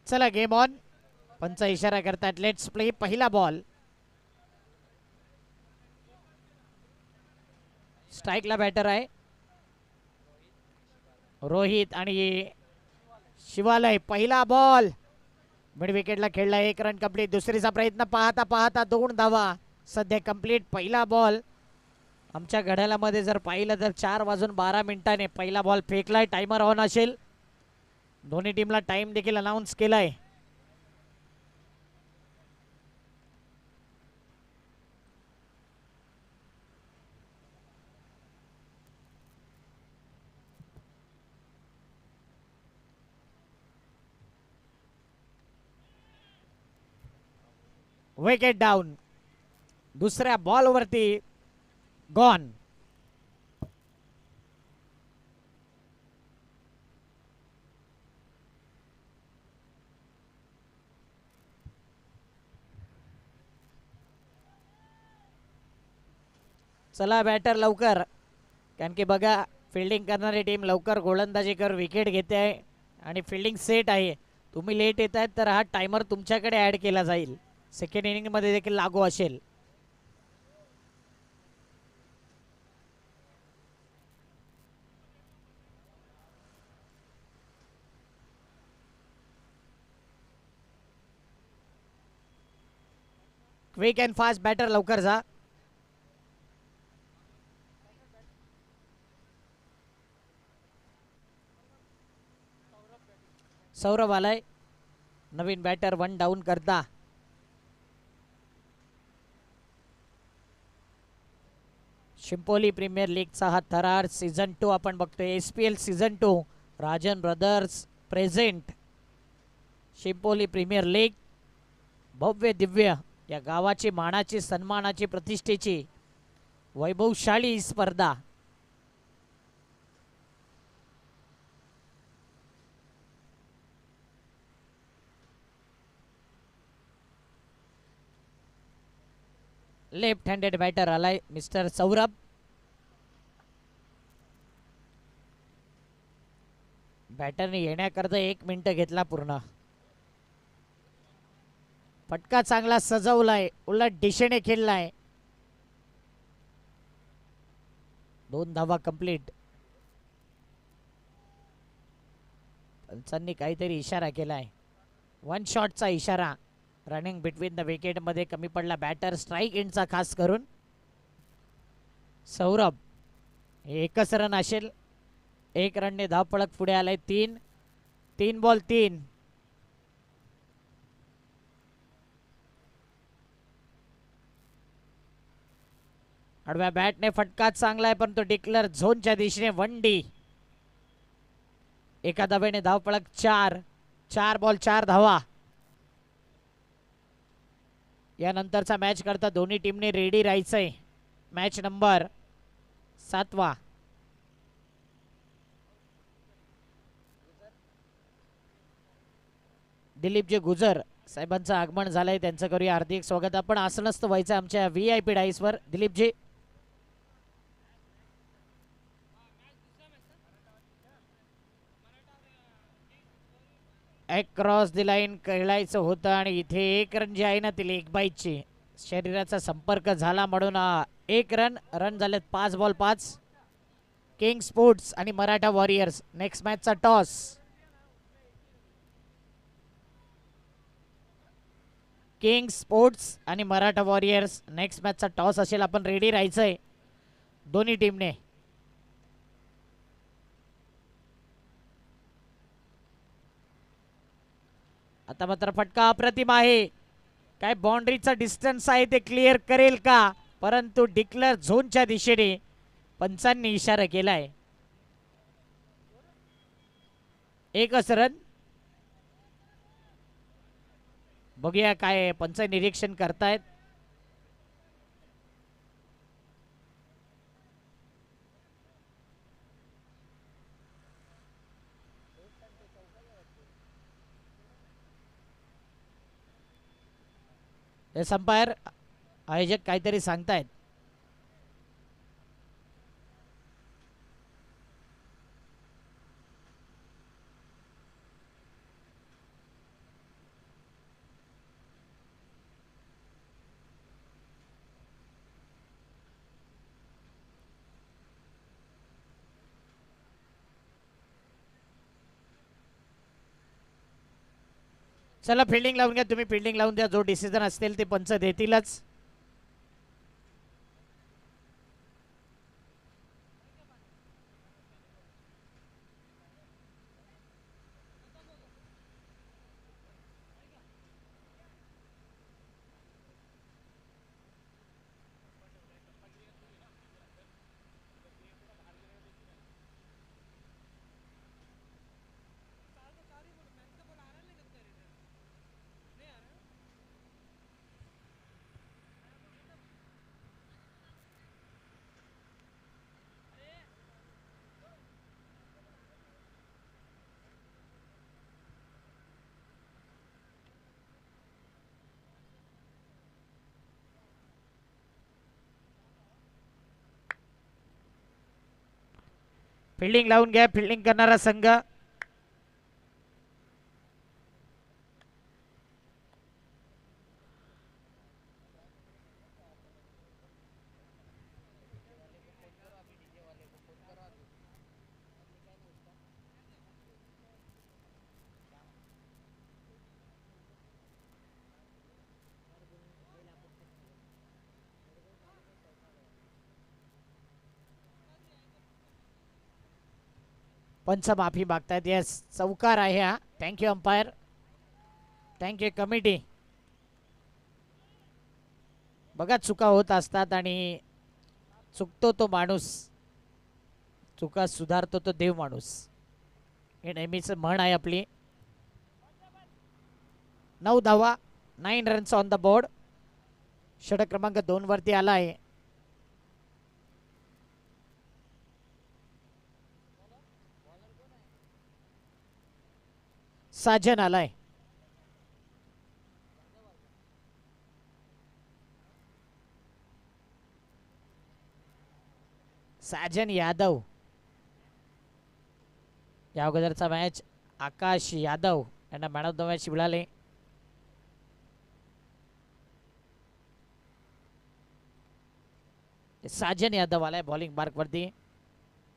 चला game on. पंच इशारा करतात लेट्स प्ले. पहिला बॉल स्ट्राईकला बॅटर आहे रोहित आणि शिवालय. पहिला बॉल मिड विकेटला खेळला. एक रन कंप्लीट. दुसरीचा प्रयत्न पाहता पाहता 2 धावा सध्या कंप्लीट. पहिला बॉल आमच्या घड्याळामध्ये जर पाहिलं तर 4:12 पहिला बॉल फेकलाय. टायमर ऑन असेल. दोन्ही टीमला टाइम देखील अनाऊन्स केलाय. Wicket down. दुसऱ्या बॉलवरती गॉन. चला बॅटर लवकर, कारण की बघा फिल्डिंग करणारी टीम लवकर गोलंदाजी कर विकेट घेते आहे आणि फिल्डिंग सेट आहे. तुम्ही लेट येत आहेत तर हा टायमर तुमच्याकडे ॲड केला जाईल. सेकंड इनिंगमध्ये देखील लागू असेल. क्विक अँड फास्ट बॅटर लवकर जा. सौरभ आलाय नवीन बॅटर 1 डाऊन करता. शिंपोली प्रीमियर लीगचा हा थरार सीझन 2 आपण बघतोय. SPL season 2 Rajan Brothers present Shimpoli Premier League. भव्य दिव्य या गावाची मानाची सन्मानाची प्रतिष्ठेची वैभवशाली स्पर्धा. लेफ्ट हँडेड बॅटर आलाय मिस्टर सौरभ. बॅटरने येण्याकरता 1 मिनिट घेतला पूर्ण. फटका चांगला सजवलाय, उलट दिशेने खेळलाय. 2 धावा कंप्लीट. पंचांनी काहीतरी इशारा केलाय. 1 शॉटचा इशारा. रनिंग बिटवीन द विकेट मध्ये कमी पडला बॅटर. स्ट्राईक एंडचा खास करून. सौरभ एकच रन असेल. 1 रनने धावपळक पुढे आलाय. 3 बॉल 3. आडव्या बॅटने फटका चांगला आहे परंतु डिक्लेअर झोनच्या दिशेने 1 डी. एका धावेने धावपळक 4 बॉल 4 धावा. यानंतरचा मॅच करता दोन्ही टीमने रेडी राहायचंय. Match number 7. दिलीपजी गुजर साहेबांचं आगमन झालंय. त्यांचं करूया हार्दिक स्वागत. आपण आसनस्थ व्हायचं आमच्या VIP डाईसवर. दिलीपजी एक क्रॉस दी लाईन खेळायचं होतं आणि इथे 1 रन जी आहे ना ती लेग बाईटची शरीराचा संपर्क झाला म्हणून 1 रन. रन झालेत 5 बॉल 5. किंग स्पोर्ट्स आणि मराठा वॉरियर्स नेक्स्ट मॅचचा टॉस. किंग स्पोर्ट्स आणि मराठा वॉरियर्स नेक्स्ट मॅचचा टॉस असेल. आपण रेडी राहायचंय दोन्ही टीमने. आता मात्र फटका अप्रतिम आहे. काय बाउंड्रीचा डिस्टन्स आहे ते क्लिअर करेल का, परंतु डिक्लेअर झोनच्या दिशेने पंचांनी इशारा केलाय. 1च रन. बघूया काय पंच निरीक्षण करतायत. हे संपायर आयोजक काहीतरी सांगतायत. चला फिल्डिंग लावून घ्या, तुम्ही फिल्डिंग लावून द्या, जो डिसिजन असतील ते पंच देतीलच. फिल्डिंग लावून घ्या, फिल्डिंग करणारा संघ. पंच माफी मागतायत. येस, चौकार आहे हा. Thank you umpire, thank you committee. बघा चुका होत असतात आणि चुकतो तो माणूस, चुका सुधारतो तो देव माणूस, हे नेहमीच म्हण आहे आपली. 9 धावा, 9 रन्स ऑन द बोर्ड. षटक क्रमांक 2 वरती आला आहे. साजन आलाय. साजन यादव. या अगोदरचा मॅच आकाश यादव यांना मॅन ऑफ द मॅच मिळाले. साजन यादव आलाय बॉलिंग मार्क वरती.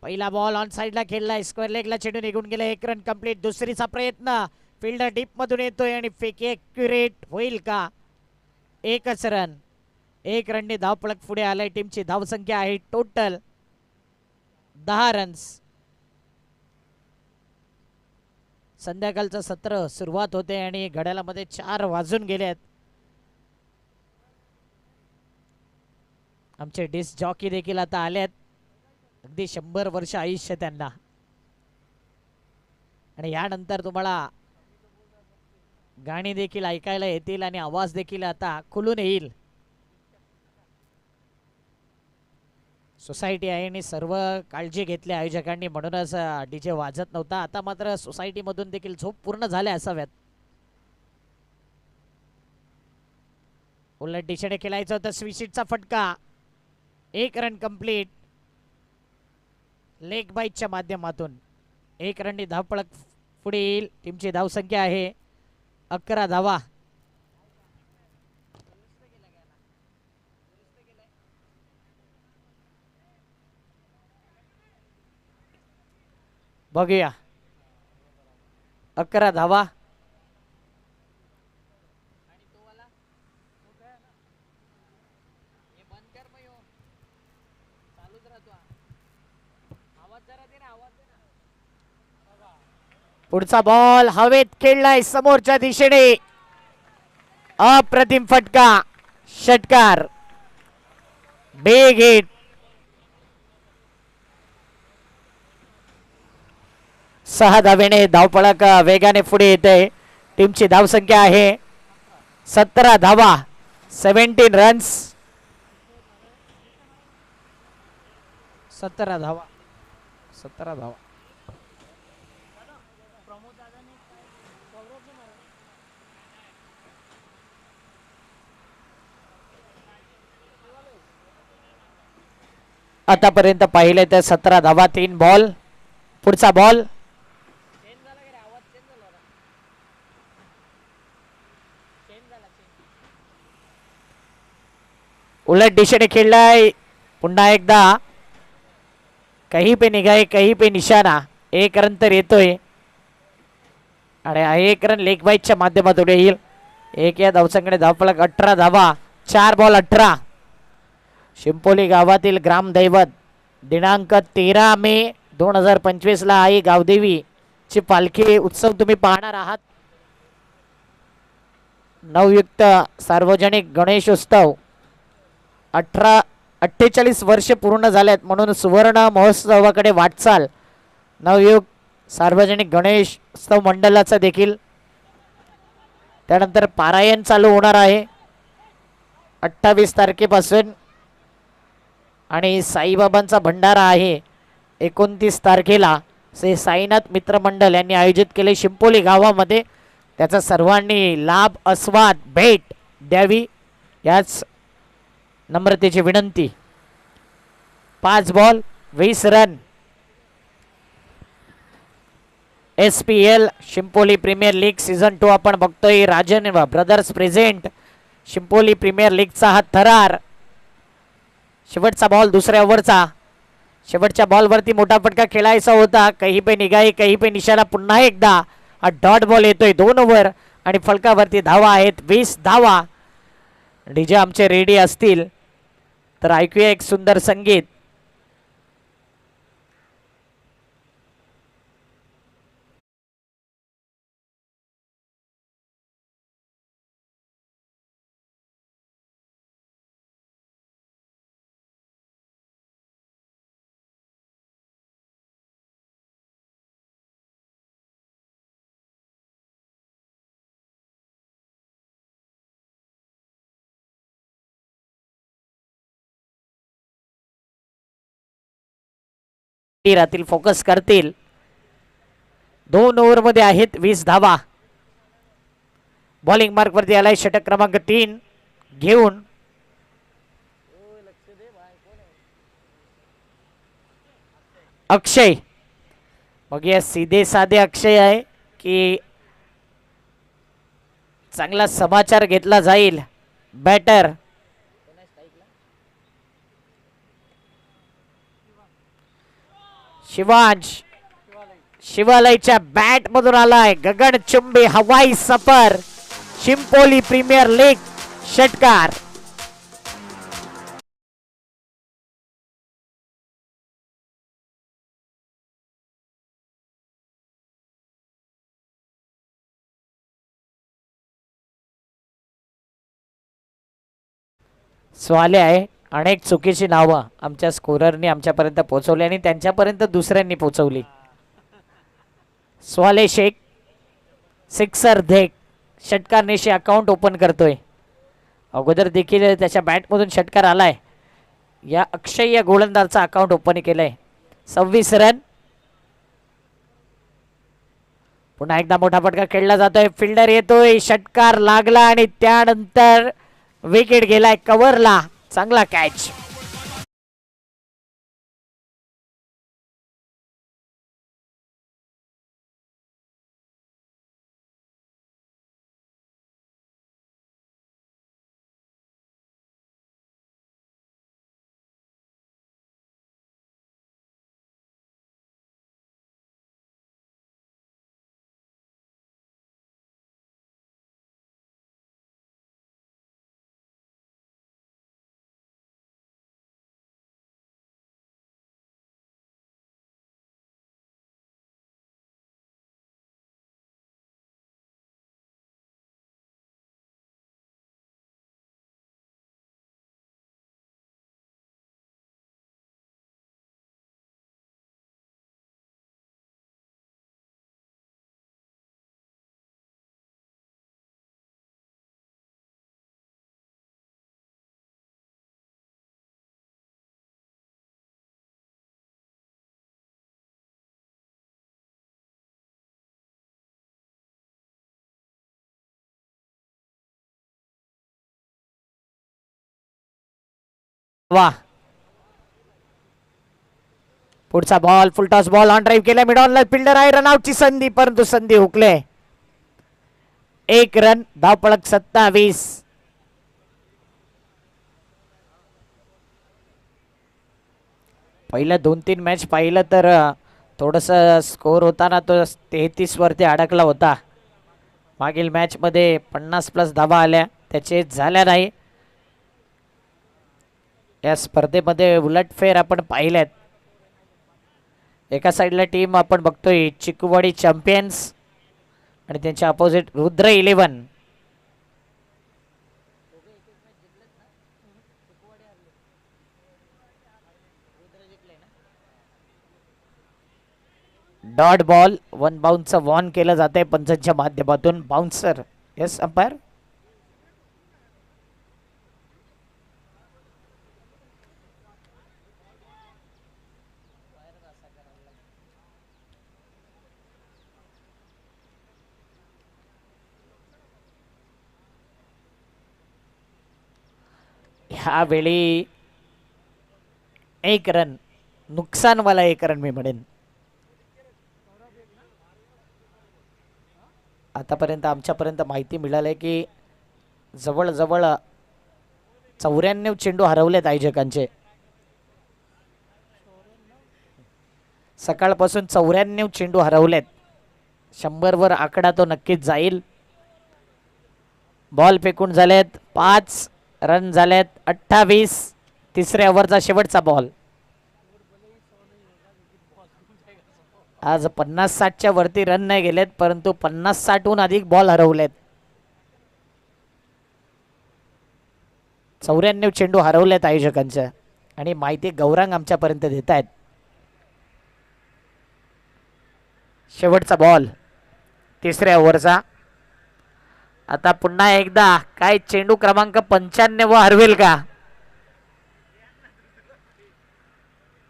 पहिला बॉल ऑन साइडला खेळलाय, स्क्वेअर लेगला चेंडू निघून गेला. 1 रन कंप्लीट. दुसरीचा प्रयत्न, फिल्डर डीप मधून येतोय आणि फेक एक्युरेट होईल का? एकच रन. 1 रनने धावपळक पुढे आलाय. टीमची धावसंख्या आहे टोटल 10 रन्स. संध्याकाळचं सत्र सुरुवात होते आणि घड्याळामध्ये 4 वाजून गेलेत. आमचे डिस्क जॉकी देखील आता आलेत. अगदी 100 वर्ष आयुष्य त्यांना. आणि यानंतर तुम्हाला गाणी देखील ऐकायला येतील आणि आवाज देखील आता खुलून येईल. सोसायटी आहे आणि सर्व काळजी घेतली आयोजकांनी, म्हणूनच डीजे वाजत नव्हता. आता मात्र सोसायटी मधून देखील झोप पूर्ण झाल्या असाव्यात. उलट दिशेने खेळायचं होतं. स्विचिटचा फटका. 1 रन कंप्लीट. लेग बाईटच्या माध्यमातून 1 रननी धावपळक पुढे येईल. टीमची धावसंख्या आहे 11 धावा. बघूया. 11 धावा. पुढचा बॉल हवेत खेळलाय समोरच्या दिशेने. अप्रतिम फटका. षटकार. Big hit. सहा धावेने धावपळक वेगाने पुढे येते. टीमची धावसंख्या आहे 17 धावा, 17 रन्स. 17 धावा, 17 धावा. आतापर्यंत पाहिले तर 17 धावा, 3 बॉल. पुढचा बॉल. उलट दिशेने खेळलाय पुन्हा एकदा. कहीं पे निगाहे कहीं पे निशाणा. 1 रन तर येतोय आणि एक रन लेग बाईटच्या माध्यमातून येईल. एक या धावसंख्येने धावफलक 18 धावा. 4 बॉल 18. शिंपोली गावातील ग्रामदैवत दिनांक 13 मे 2025 ला आई गावदेवी ची पालखी उत्सव तुम्ही पाहणार आहात. नवयुक्त सार्वजनिक गणेश उत्सव 48 वर्ष पूर्ण झालेत म्हणून सुवर्ण महोत्सवाकडे वाटचाल. नवयुक्त सार्वजनिक गणेश उत्सव मंडळाचा देखील त्यानंतर पारायण चालू होणार आहे 28 तारखेपासून. आणि साईबाबांचा भंडारा आहे 29 तारखेला. श्री साईनाथ मित्र मंडळ यांनी आयोजित केले शिंपोली गावामध्ये. त्याचा सर्वांनी लाभ आस्वाद भेट द्यावी याच नम्रतेची विनंती. 5 ball 20 run. SPL Shimpoli Premier League season 2 आपण बघतोय. Rajan Brothers present Shimpoli Premier लीगचा हा थरार. शेवटचा बॉल दुसऱ्या ओव्हरचा. शेवटच्या बॉलवरती मोठा फटका खेळायचा होता. कहीं पे निगाही कहीं पे निशाणा. पुन्हा एकदा हा डॉट बॉल येतोय 2 ओव्हर आणि फलकावरती धावा आहेत 20 धावा. डीजे आमचे रेडी असतील तर ऐकूया एक सुंदर संगीत. राहतील फोकस करतील. 2 ओव्हर मध्ये आहेत 20 धावा. बॉलिंग मार्क वरती आलाय षटक क्रमांक 3 घेऊन. अक्षय. मग या सीधे साधे अक्षय आहे की चांगला समाचार घेतला जाईल. बॅटर शिवांश. शिवालयच्या बॅट मधून आलाय गगनचुंबी हवाई सफर. शिंपोली प्रीमियर लीग षटकार. स्वाले आहे. अनेक चुकीची नावं आमच्या स्कोररनी आमच्यापर्यंत पोहोचवली आणि त्यांच्यापर्यंत दुसऱ्यांनी पोहोचवली. स्वाले शेख सिक्सर धेक षटकारनिशी अकाउंट ओपन करतोय. अगोदर देखील त्याच्या बॅटमधून षटकार आलाय. या अक्षय या गोलंदाजचा अकाउंट ओपन केलंय. 26 रन. पुन्हा एकदा मोठा फटका खेळला जातोय. फिल्डर येतोय. षटकार लागला आणि त्यानंतर विकेट गेलाय कव्हरला. चांगला कॅच. वाह. पुढचा ball full toss ball on drive केला. मिडॉनला फिल्डर आहे. रनआउटची संधी परंतु संधी हुकले. 1 रन. धावपळक 27. पहिल्या 2-3 मॅच पाहिलं तर थोडस स्कोर होताना तो 33 वरती अडकला होता. मागील मॅच मध्ये 50+ धावा आल्या, त्याचे झाल्या नाही. या स्पर्धेमध्ये उलटफेर आपण पाहिल्यात. एका साईडला टीम आपण बघतोय चिकूवाडी चॅम्पियन्स आणि त्यांच्या opposite Rudra 11. Dot ball, one बाउन्सचं वॉर्न केलं जाते पंचांच्या माध्यमातून. Bouncer, yes umpire. ह्यावेळी 1 रन, नुकसानवाला 1 रन मी म्हणेन. आतापर्यंत आमच्यापर्यंत माहिती मिळाली की जवळजवळ 94 चेंडू हरवलेत आयोजकांचे. सकाळपासून 94 चेंडू हरवलेत. 100 वर आकडा तो नक्कीच जाईल. बॉल फेकून झालेत 5 रन झालेत 28. तिसऱ्या ओव्हरचा शेवटचा बॉल. आज 50-60च्या वरती रन नाही गेलेत, परंतु 50-60हून अधिक बॉल हरवलेत. 94 चेंडू हरवलेत आयोजकांच्या आणि माहिती गौरांग आमच्यापर्यंत देत आहेत. शेवटचा बॉल तिसऱ्या ओव्हरचा. आता पुन्हा एकदा काय चेंडू क्रमांक 95 हरवेल का?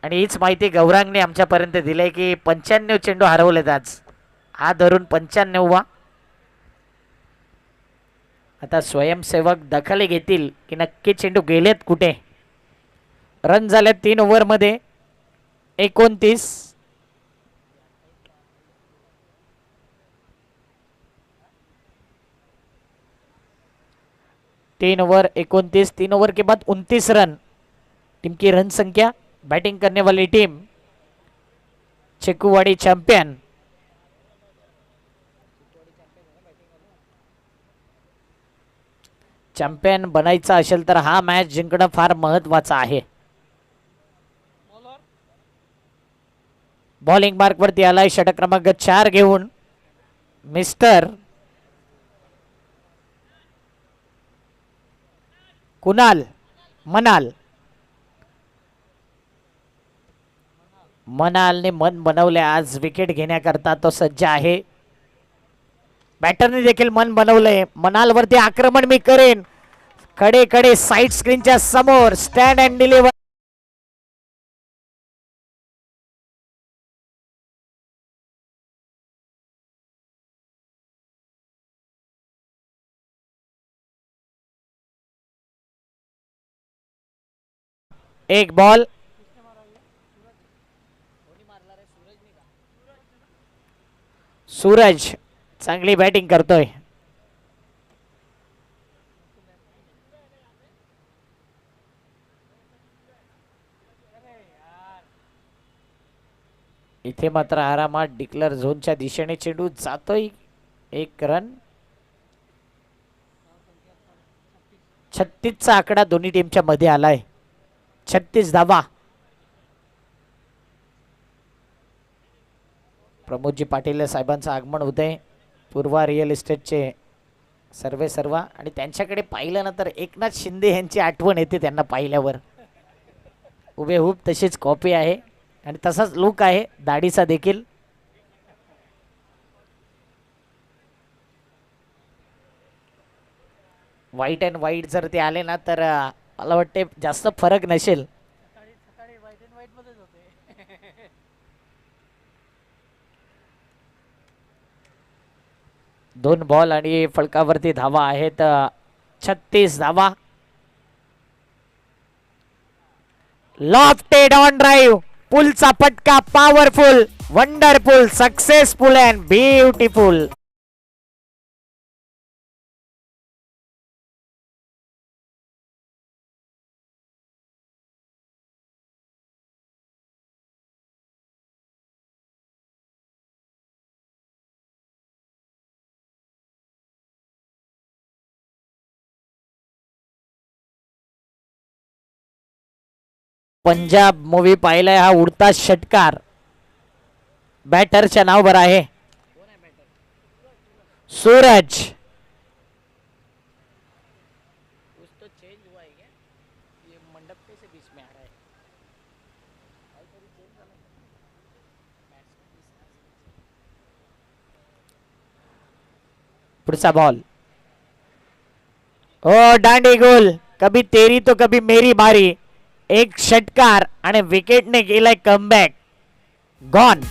आणि हीच माहिती गौरांगने आमच्यापर्यंत दिली की 95 चेंडू हरवलेत आज. हा धरून 95वा. आता स्वयंसेवक दखल घेतील की नक्की चेंडू गेलेत कुठे. रन झालेत 3 ओव्हरमध्ये 29. 3 ओवर 29, 3 ओवर के बाद 29 रन. टीम की रन संख्या. बैटिंग करने वाली टीम चिकूवाडी चॅम्पियन. चॅम्पियन बनायचं असेल तर हा मॅच जिंकणं फार महत्वाचं आहे. बॉलिंग मार्क वरती आलाय षटक क्रमांक 4 घेऊन मिस्टर कुणाल मनाल. मनालने मन बनवले आज विकेट घेण्याकरता तो सज्ज आहे. बॅटरने देखील मन बनवलंय. मनालवरती आक्रमण मी करेन. कडे कडे साइड स्क्रीनच्या समोर स्टँड अँड डिलिव्हर. एक बॉल. सूरज चांगली बॅटिंग करतोय. इथे मात्र आरामात डिक्लेअर झोनच्या दिशेने चेंडू जातोय. 1 रन. 36चा आकडा दोन्ही टीमच्या मध्ये आलाय. 36 धावा. प्रमोदजी पाटील साहेबांचं आगमन होते. पूर्वा रिअल इस्टेटचे सर्वा आणि त्यांच्याकडे पाहिलं ना तर एकनाथ शिंदे यांची आठवण येते त्यांना पाहिल्यावर. हुबेहूब तशीच कॉपी आहे आणि तसाच लुक आहे दाढीचा देखील. व्हाईट अँड व्हाईट जर ते आले ना तर मला वाटते जास्त फरक नसेल. दोन बॉल आणि फलकावरती धावा आहेत. 36 धावा. Lofted on drive. पुलचा फटका powerful, wonderful, successful and beautiful. Punjab movie पाहिलाय हा उडता षटकार बॅटरच्या नाववर आहे सूरज. पुढचा बॉल ओ दांडी गोल. कभी तेरी तो कभी मेरी बारी. एक षटकार आणि विकेटने केलाय कमबॅक. गॉन.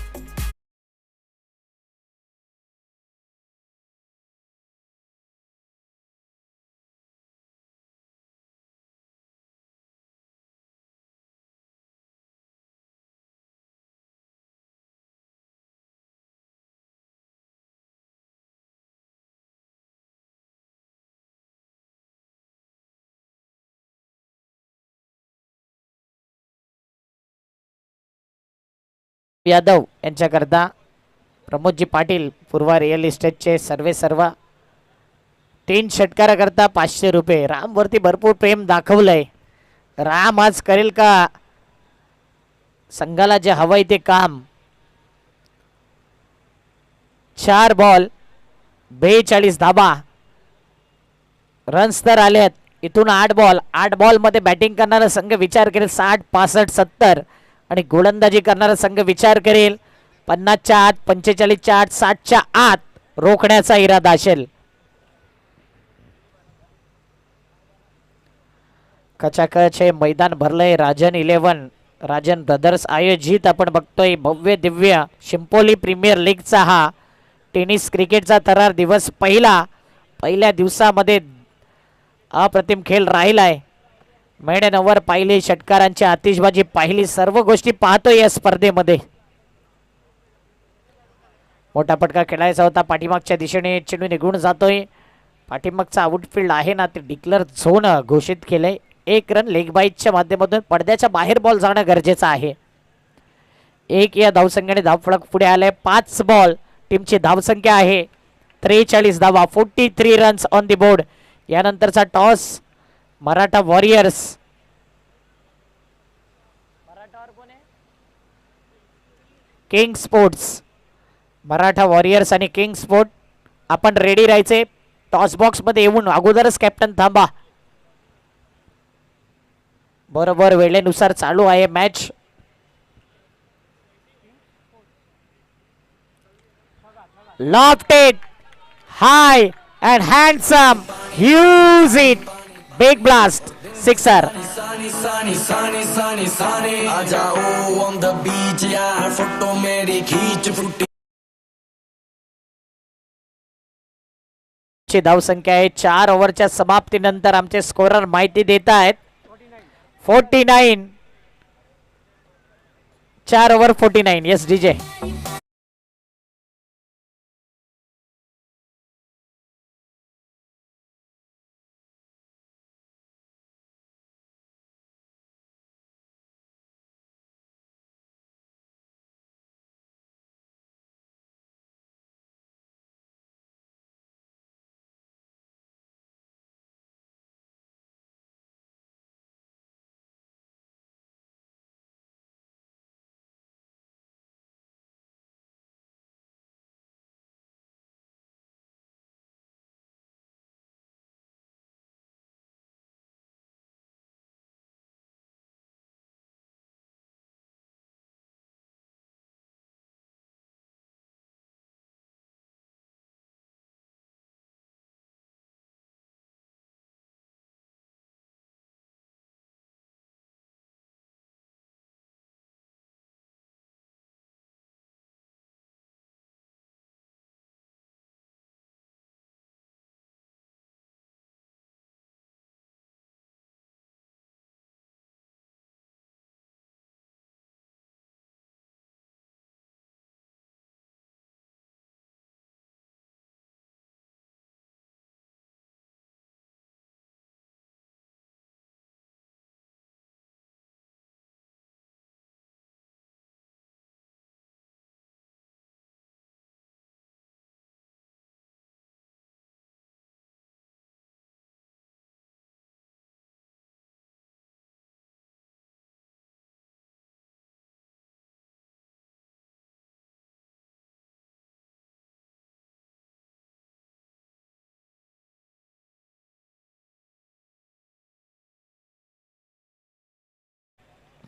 यादव यांच्याकरता प्रमोदजी पाटील पूर्व रिअल इस्टेटचे सर्व 3 षटकाराकरता 500 रुपये. राम वरती भरपूर प्रेम दाखवलंय. राम आज करेल का संघाला जे हवंय ते काम. 4 बॉल 42 धाबा. रन्स तर आलेत. इथून 8 बॉल मध्ये बॅटिंग करणारा संघ विचार करेल 60 65 70 आणि गोलंदाजी करणारा संघ विचार करेल 50च्या आत 45च्या आत 60च्या आत रोखण्याचा इरादा असेल. कचाकच हे मैदान भरलंय. राजन 11 राजन ब्रदर्स आयोजित आपण बघतोय भव्य दिव्य शिंपोली प्रीमियर लीगचा हा टेनिस क्रिकेटचा थरार दिवस. पहिल्या दिवसामध्ये अप्रतिम खेळ राहिलाय. मेडन ओव्हर पाहिली, षटकारांची आतिषबाजी पाहिली, सर्व गोष्टी पाहतोय या स्पर्धेमध्ये. मोठा पटका खेळायचा होता. पाठीमागच्या दिशेने चेंडू निघून जातोय. पाठीमागचा आउटफील्ड आहे ना ते डिक्लेअर झोन घोषित केलंय. 1 रन लेग बाईटच्या माध्यमातून पडद्याच्या बाहेर बॉल जाणं गरजेचं आहे. 1 या धावसंख्येने धावफलक पुढे आले. 5 बॉल टीमची धावसंख्या आहे 43 धावा. 43 रन्स ऑन दी बोर्ड. यानंतरचा toss Maratha Warriors. King Sports. Maratha Warriors आणि किंग स्पोर्ट आपण रेडी राहायचे. टॉस बॉक्स मध्ये येऊन अगोदरच कॅप्टन थांबा. बरोबर वेळेनुसार चालू आहे match. Lofted high and handsome use it. Big blast sixer. धावसंख्या आहे 4 ओव्हरच्या समाप्तीनंतर आमचे स्कोरर माहिती देत आहेत 49. 4 over 49. Yes DJ.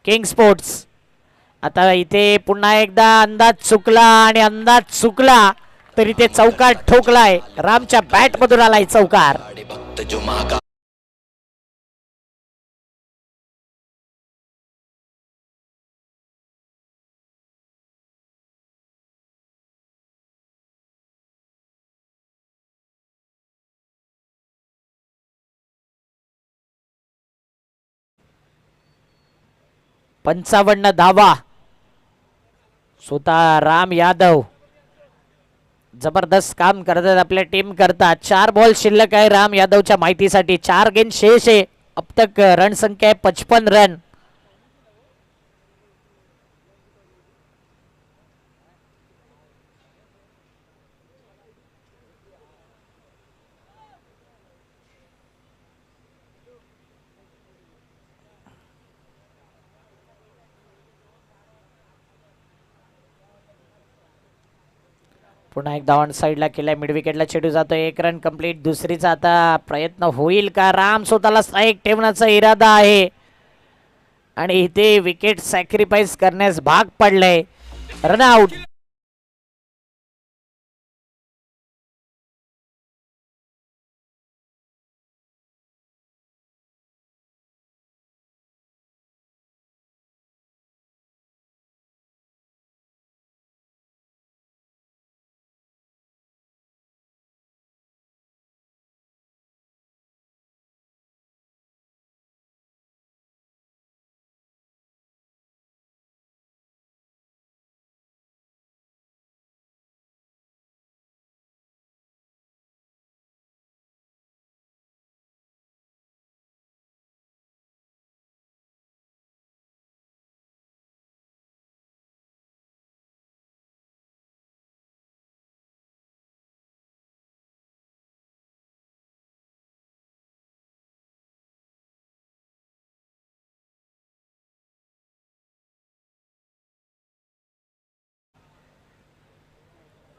King sports. आता इथे पुन्हा एकदा अंदाज चुकला आणि अंदाज चुकला तरी ते चौकार ठोकलाय. रामच्या बॅट मधून आलाय चौकार. पंचावन्न धावा. स्वतः राम यादव जबरदस्त काम करतात आपल्या टीम करता. 4 बॉल शिल्लक आहे राम यादवच्या माहितीसाठी. 4 गेंद शेष आहे. अब तक रन संख्या आहे 55 रन. पुन्हा एकदा ऑन साईडला केलाय. मिड विकेटला चेंडू जातोय. 1 रन कंप्लीट. दुसरीचा आता प्रयत्न होईल का? राम स्वतःला स्ट्राईक ठेवण्याचा इरादा आहे आणि इथे विकेट सॅक्रिफाईस करण्यास भाग पडलंय. Run out.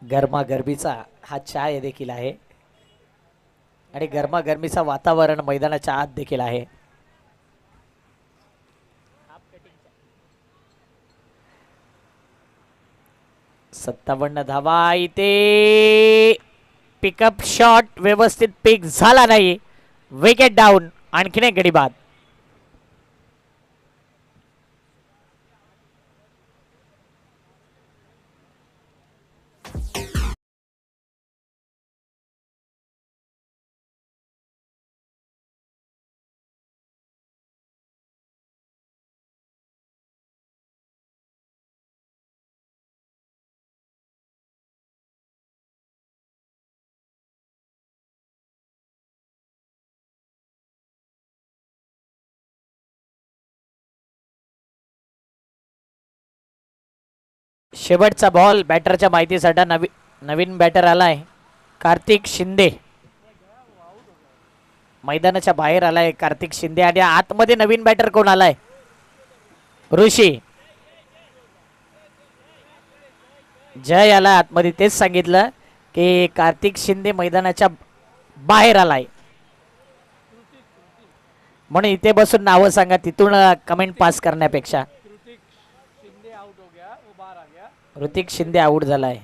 गरमागरमीचा हा चाय देखील आहे आणि गरमागरमीचा वातावरण मैदानाच्या आत देखील आहे. सत्तावन्न धावा. इथे पिकअप शॉट व्यवस्थित पिक झाला नाही. Wicket down. आणखीन एक गडी बाद. शेवटचा बॉल बॅटरच्या माहितीसाठी. नवीन बॅटर आलाय कार्तिक शिंदे. मैदानाच्या बाहेर आलाय कार्तिक शिंदे आणि आतमध्ये नवीन बॅटर कोण आलाय? ऋषी जय आला आतमध्ये. तेच सांगितलं की कार्तिक शिंदे मैदानाच्या बाहेर आलाय म्हणून इथे बसून नावं सांगा तिथून कमेंट पास करण्यापेक्षा. ऋतिक शिंदे आउट झालाय.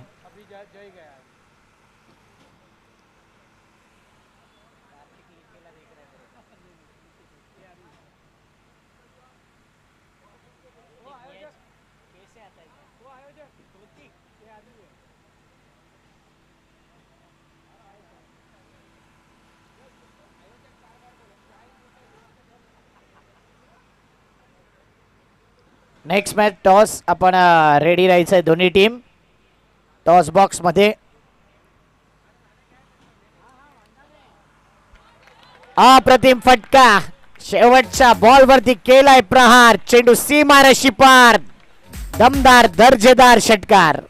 Next match toss. आपण रेडी राहायचंय दोन्ही टीम. टॉस बॉक्स मध्ये अप्रतिम फटका. शेवटच्या बॉल वरती केलाय प्रहार. चेंडू सीमारेषी पार. दमदार दर्जेदार षटकार.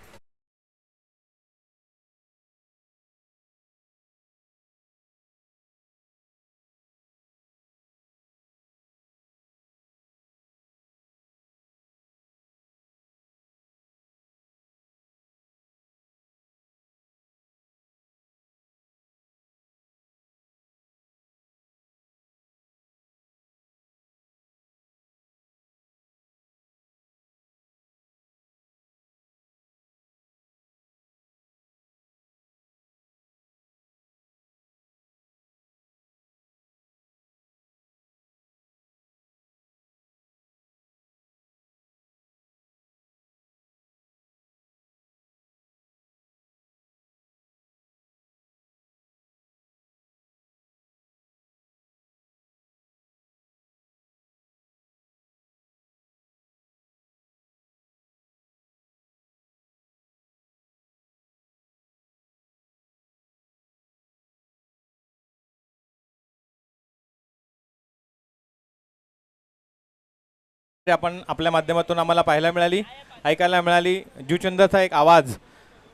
आपण आपल्या माध्यमातून आम्हाला पाहायला मिळाली, ऐकायला मिळाली. जुचंदाचा एक आवाज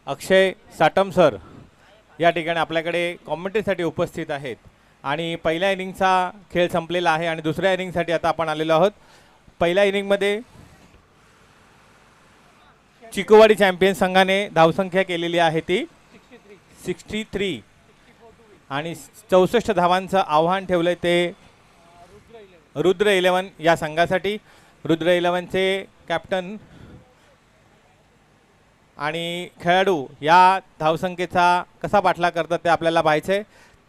अक्षय साटम सर या ठिकाणी आपल्याकडे कॉमेंट्रीसाठी उपस्थित आहेत आणि पहिल्या इनिंगचा खेळ संपलेला आहे आणि दुसऱ्या इनिंगसाठी आता आपण आलेलो आहोत. पहिल्या इनिंगमध्ये चिकोवाडी चॅम्पियन संघाने धावसंख्या केलेली आहे ती 63 आणि 64 धावांचं आव्हान ठेवलंय ते रुद्र 11 या संघासाठी. रुद्र 11चे कॅप्टन आणि खेळाडू या धावसंख्येचा कसा पाठलाग करतात ते आपल्याला पाहायचंय.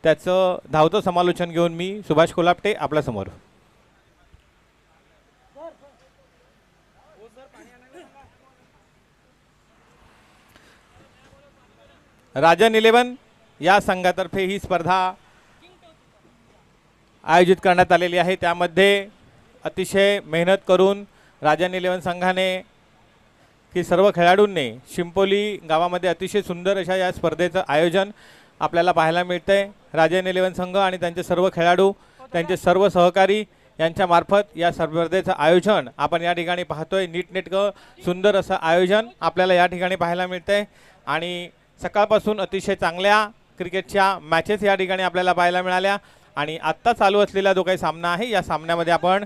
त्याचं धावतं समालोचन घेऊन मी सुभाष कोलापटे आपल्यासमोर. राजन 11 या संघातर्फे ही स्पर्धा आयोजित करण्यात आलेली आहे. त्यामध्ये अतिशय मेहनत करून राजन 11 संघाने की सर्व खेळाडूंनी शिंपोली गावामध्ये अतिशय सुंदर अशा या स्पर्धेचं आयोजन आपल्याला पाहायला मिळतंय. राजन 11 संघ आणि त्यांचे सर्व खेळाडू, त्यांचे सर्व सहकारी यांच्या मार्फत या स्पर्धेचं आयोजन आपण या ठिकाणी पाहतोय. नीटनेटकं सुंदर असं आयोजन आपल्याला या ठिकाणी पाहायला मिळतंय आणि सकाळपासून अतिशय चांगल्या क्रिकेटच्या मॅचेस या ठिकाणी आपल्याला पाहायला मिळाल्या आणि आत्ता चालू असलेला जो काही सामना आहे या सामन्यामध्ये आपण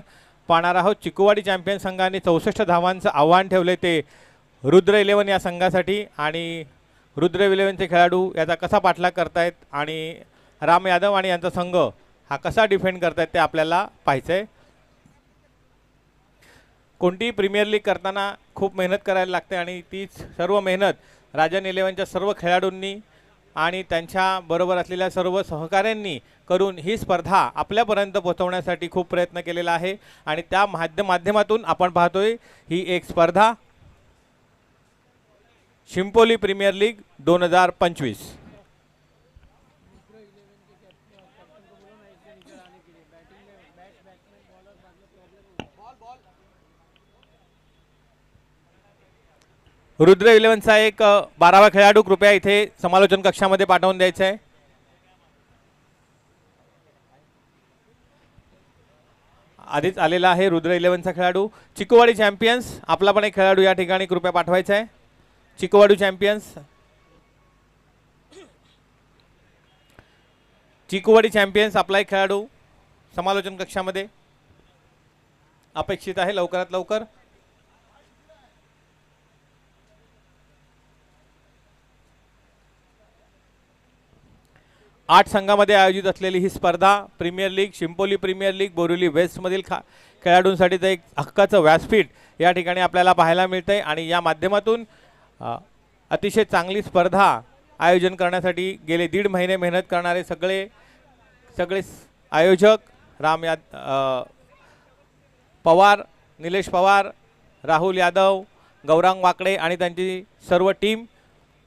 पाहणार आहोत. चिकोवाडी चॅम्पियन संघाने 64 धावांचं आव्हान ठेवले ते रुद्र 11 या संघासाठी आणि रुद्र 11चे खेळाडू याचा कसा पाठलाग करतायत आणि राम यादव आणि यांचा संघ हा कसा डिफेंड करतायत ते आपल्याला पाहायचं आहे. कोणतीही प्रीमियर लीग करताना खूप मेहनत करायला लागते आणि तीच सर्व मेहनत राजन 11च्या सर्व खेळाडूंनी आणि त्यांच्या बरोबर असलेल्या सर्व सहकाऱ्यांनी करून ही स्पर्धा आपल्यापर्यंत पोहोचवण्यासाठी खूप प्रयत्न केलेला आहे आणि त्या माध्यमातून आपण पाहतोय ही एक स्पर्धा शिंपोली प्रीमियर लीग 2025. रुद्र 11चा एक 12वा खेळाडू कृपया इथे समालोचन कक्षामध्ये पाठवून द्यायचा आहे. आधीच आलेला आहे रुद्र 11चा खेळाडू. चिकोवाडी चॅम्पियन्स आपला पण एक खेळाडू या ठिकाणी कृपया पाठवायचा आहे. चिकोवाडी चॅम्पियन्स, चिकोवाडी चॅम्पियन्स आपला एक खेळाडू समालोचन कक्षामध्ये अपेक्षित आहे लवकरात लवकर. आठ संघामध्ये आयोजित असलेली ही स्पर्धा Premier League, Shimpoli Premier League, Borivali वेस्टमधील खेळाडूंसाठीचं एक हक्काचं व्यासपीठ या ठिकाणी आपल्याला पाहायला मिळतंय आणि या माध्यमातून अतिशय चांगली स्पर्धा आयोजन करण्यासाठी गेले 1.5 महिने मेहनत करणारे सगळे आयोजक पवार, निलेश पवार, राहुल यादव, गौरांग वाकडे आणि त्यांची सर्व टीम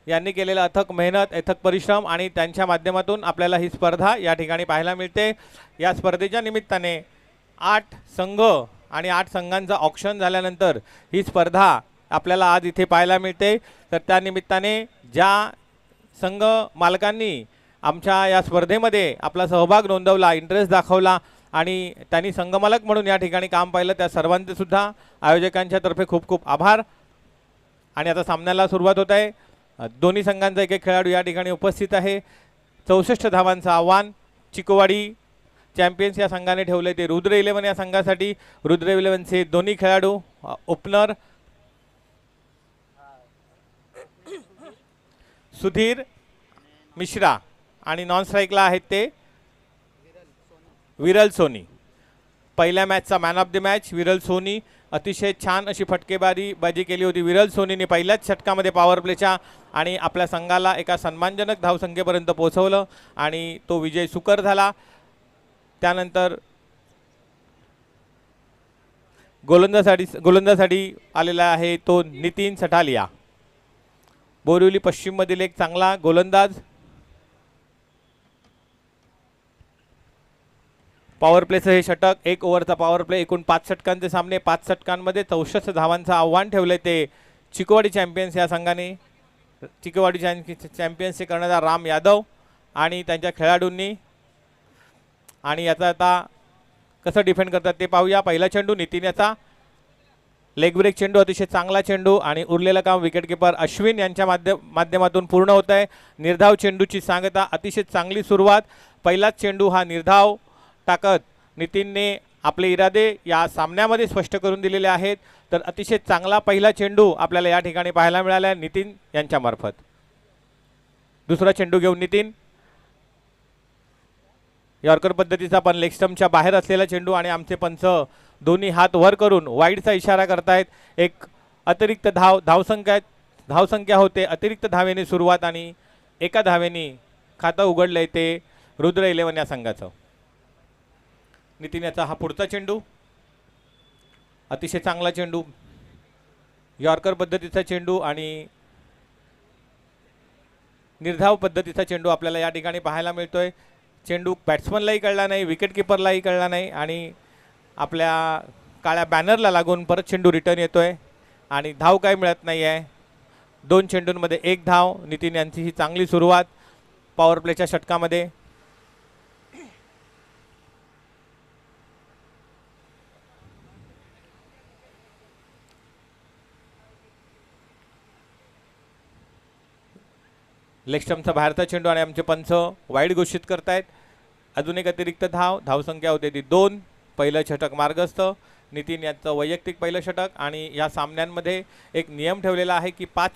यांनी केलेला अथक मेहनत, अथक परिश्रम आणि त्यांच्या माध्यमातून आपल्याला ही स्पर्धा या ठिकाणी पाहायला मिळते. या स्पर्धेच्या निमित्ताने 8 संघ आणि 8 संघांचा ऑक्शन झाल्यानंतर ही स्पर्धा आपल्याला आज इथे पाहायला मिळते. तर त्या निमित्ताने ज्या संघ मालकांनी आमच्या या स्पर्धेमध्ये आपला सहभाग नोंदवला, इंटरेस्ट दाखवला आणि त्यांनी संघमालक म्हणून या ठिकाणी काम पाहिलं त्या सर्वांचे सुद्धा आयोजकांच्या तर्फे खूप खूप आभार. आणि आता सामन्याला सुरुवात होत आहे. दोन्ही संघांचा एक एक खेळाडू या ठिकाणी उपस्थित आहे. 64 धावांचं आव्हान चिकोवाडी चॅम्पियन्स या संघाने ठेवले ते रुद्र 11 या संघासाठी. रुद्र 11चे दोन्ही खेळाडू ओपनर सुधीर मिश्रा आणि नॉन स्ट्राईकला आहेत ते विरल सोनी. पहिल्या मॅचचा मॅन ऑफ द मॅच विरल सोनी. अतिशय छान अशी फटकेबाजी केली होती विरल सोनीने पहिल्याच षटकामध्ये पॉवर प्लेच्या आणि आपल्या संघाला एका सन्मानजनक धावसंख्येपर्यंत पोहोचवलं आणि तो विजय सुकर झाला. त्यानंतर गोलंदाजासाठी आलेला आहे तो नितीन सठालिया, बोरिवली पश्चिममधील एक चांगला गोलंदाज. पॉवर प्लेचं हे षटक, 1 ओव्हरचा पॉवर प्ले, एकूण 5 षटकांचे सामने, 5 षटकांमध्ये 64 धावांचं आव्हान ठेवले ते चिकोवाडी चॅम्पियन्स या संघाने. चिकोवाडी चॅम्पियन्सचे कर्णधार राम यादव आणि त्यांच्या खेळाडूंनी. आणि याचा आता कसं डिफेंड करतात ते पाहूया. पहिला चेंडू नितीन याचा लेग ब्रेक चेंडू, अतिशय चांगला चेंडू आणि उरलेलं काम विकेटकीपर अश्विन यांच्या माध्यमातून पूर्ण होत आहे. निर्धाव चेंडूची सांगता, अतिशय चांगली सुरुवात. पहिलाच चेंडू हा निर्धाव टाकत नितीनने आपले इरादे या सामन्यामध्ये स्पष्ट करून दिलेले आहेत. तर अतिशय चांगला पहिला चेंडू आपल्याला या ठिकाणी पाहायला मिळाला नितीन यांच्यामार्फत. दुसरा चेंडू घेऊन नितीन, यॉर्कर पद्धतीचा पण लेग स्टंपच्या बाहेर असलेला चेंडू आणि आमचे पंच दोन्ही हात वर करून वाईडचा इशारा करतायत. एक अतिरिक्त धावसंख्या होते. अतिरिक्त धावेने सुरुवात आणि एका धावेने खातं उघडलंय ते रुद्र 11 या संघाचं. नितीन याचा हा पुढचा चेंडू, अतिशय चांगला चेंडू, यॉर्कर पद्धतीचा चेंडू आणि निर्धाव पद्धतीचा चेंडू आपल्याला या ठिकाणी पाहायला मिळतोय. चेंडू बॅट्समनलाही कळला नाही, विकेटकीपरलाही कळला नाही आणि आपल्या काळ्या बॅनरला लागून परत चेंडू रिटर्न येतोय आणि धाव काय मिळत नाही आहे. 2 चेंडूंमध्ये 1 धाव. नितीन यांची ही चांगली सुरुवात पॉवर प्लेच्या षटकामध्ये. लेग स्टंपचा बाहेरचा चेंडू आणि आमचे पंच वाईड घोषित करतायत. अजून एक अतिरिक्त धावसंख्या होते ती 2. पहिलं षटक मार्गस्थ. नितीन यांचं वैयक्तिक पहिलं षटक आणि या सामन्यांमध्ये एक नियम ठेवलेला आहे की 5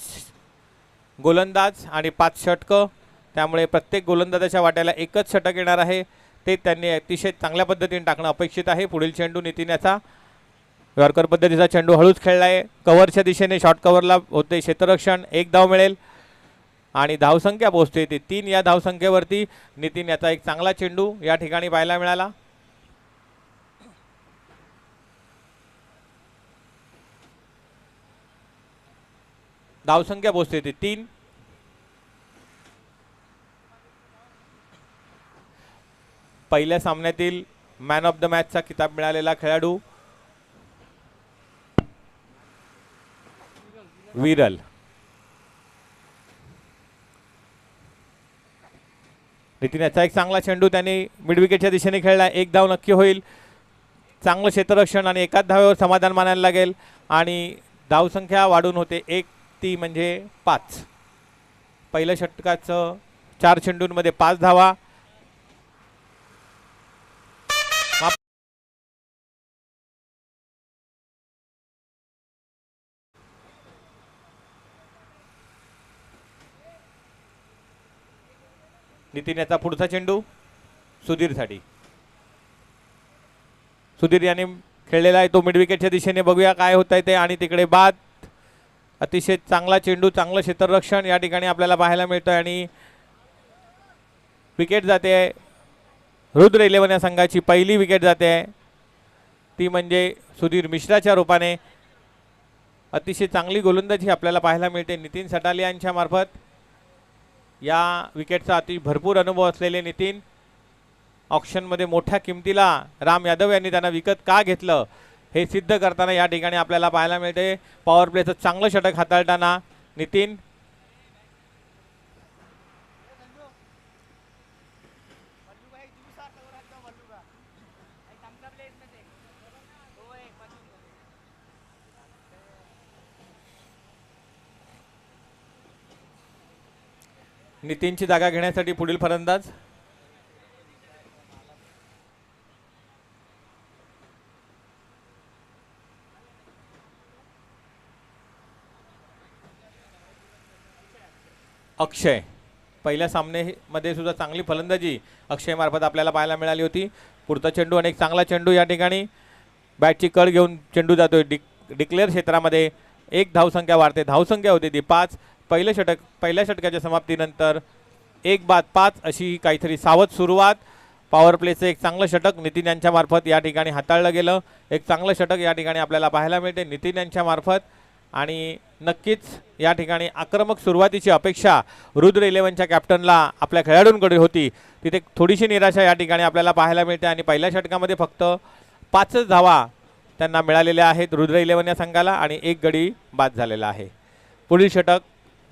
गोलंदाज आणि 5 षटकं. त्यामुळे प्रत्येक गोलंदाजाच्या वाट्याला एकच षटक येणार आहे. ते त्यांनी अतिशय चांगल्या पद्धतीने टाकणं अपेक्षित आहे. पुढील चेंडू नितीन याचा यॉर्कर पद्धतीचा चेंडू हळूच खेळला आहे. कव्हरच्या दिशेने शॉर्ट कव्हरला होते क्षेत्ररक्षण. 1 धाव मिळेल आणि धावसंख्या पोहोचते ते 3. या धावसंख्येवरती नितीन याचा एक चांगला चेंडू या ठिकाणी पाहायला मिळाला. धावसंख्या पोहोचते ते 3. पहिल्या सामन्यातील मॅन ऑफ द मॅचचा किताब मिळालेला खेळाडू विरल. नितीन याचा एक चांगला चेंडू त्यांनी मिड विकेटच्या दिशेने खेळला. 1 धाव नक्की होईल. चांगलं क्षेत्ररक्षण आणि एकाच धावेवर समाधान मानायला लागेल आणि धावसंख्या वाढून होते 1. ती म्हणजे 5. पहिल्या षटकाचं 4 चेंडूंमध्ये 5 धावा. नितीन याचा पुढचा चेंडू सुधीरसाठी. सुधीर याने खेळलेला आहे तो मिड विकेटच्या दिशेने. बघूया काय होत आहे ते. आणि तिकडे बाद. अतिशय चांगला चेंडू, चांगलं क्षेत्ररक्षण या ठिकाणी आपल्याला पाहायला मिळतं आणि विकेट जाते आहे. रुद्र 11 या संघाची पहिली विकेट जाते आहे. ती म्हणजे सुधीर मिश्राच्या रूपाने. अतिशय चांगली गोलंदाजी आपल्याला पाहायला मिळते नितीन सटाले यांच्या मार्फत. या विकेटचा अति भरपूर अनुभव असलेले नितीन ऑक्शनमध्ये मोठ्या किमतीला राम यादव यांनी त्यांना विकत का घेतलं हे सिद्ध करताना या ठिकाणी आपल्याला पाहायला मिळते. पॉवर प्लेचं चांगलं षटक हाताळताना नितीन. नितीनची जागा घेण्यासाठी पुढील फलंदाज अक्षय. पहिल्या सामन्यामध्ये सुद्धा चांगली फलंदाजी अक्षय मार्फत आपल्याला पाहायला मिळाली होती. पुढचा चेंडू आणि एक चांगला चेंडू या ठिकाणी बॅटची कड घेऊन चेंडू जातोय डिक्लेअर क्षेत्रामध्ये. 1 धावसंख्या वाढते. धावसंख्या होती ती 5. पहिल्या षटकाच्या समाप्तीनंतर 1 बाद 5 अशी काहीतरी सावध सुरुवात. पॉवर प्लेचं एक चांगलं षटक नितीन यांच्या मार्फत या ठिकाणी हाताळलं गेलं. एक चांगलं षटक या ठिकाणी आपल्याला पाहायला मिळते नितीन यांच्या मार्फत. आणि नक्कीच या ठिकाणी आक्रमक सुरुवातीची अपेक्षा रुद्र 11च्या कॅप्टनला आपल्या खेळाडूंकडे होती. तिथे थोडीशी निराशा या ठिकाणी आपल्याला पाहायला मिळते आणि पहिल्या षटकामध्ये फक्त 5च धावा त्यांना मिळालेल्या आहेत रुद्र 11 या संघाला आणि 1 गडी बाद झालेला आहे. पुढील षटक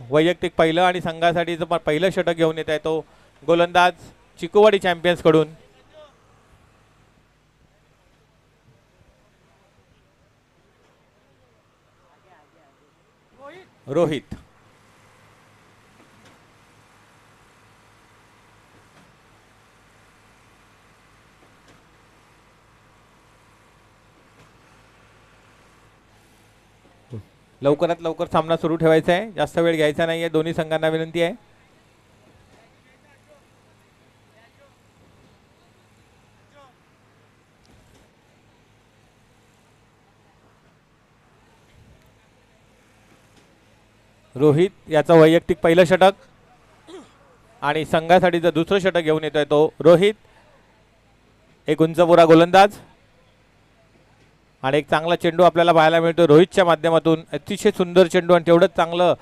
वैयक्तिक पहिलं आणि संघासाठीचं पण पहिलं षटक घेऊन येत आहे तो गोलंदाज चिकुवाडी चॅम्पियन्सकडून. रोहित. लवकरात लवकर सामना सुरू ठेवायचा आहे, जास्त वेळ घ्यायचा नाहीये. दोन्ही संघांना विनंती आहे. रोहित याचं वैयक्तिक पहिलं षटक आणि संघासाठी जर दुसरं षटक घेऊन येतोय तो रोहित. एक उंचपुरा गोलंदाज आणि एक चांगला चेंडू आपल्याला पाहायला मिळतो रोहितच्या माध्यमातून. अतिशय सुंदर चेंडू आणि तेवढंच चांगलं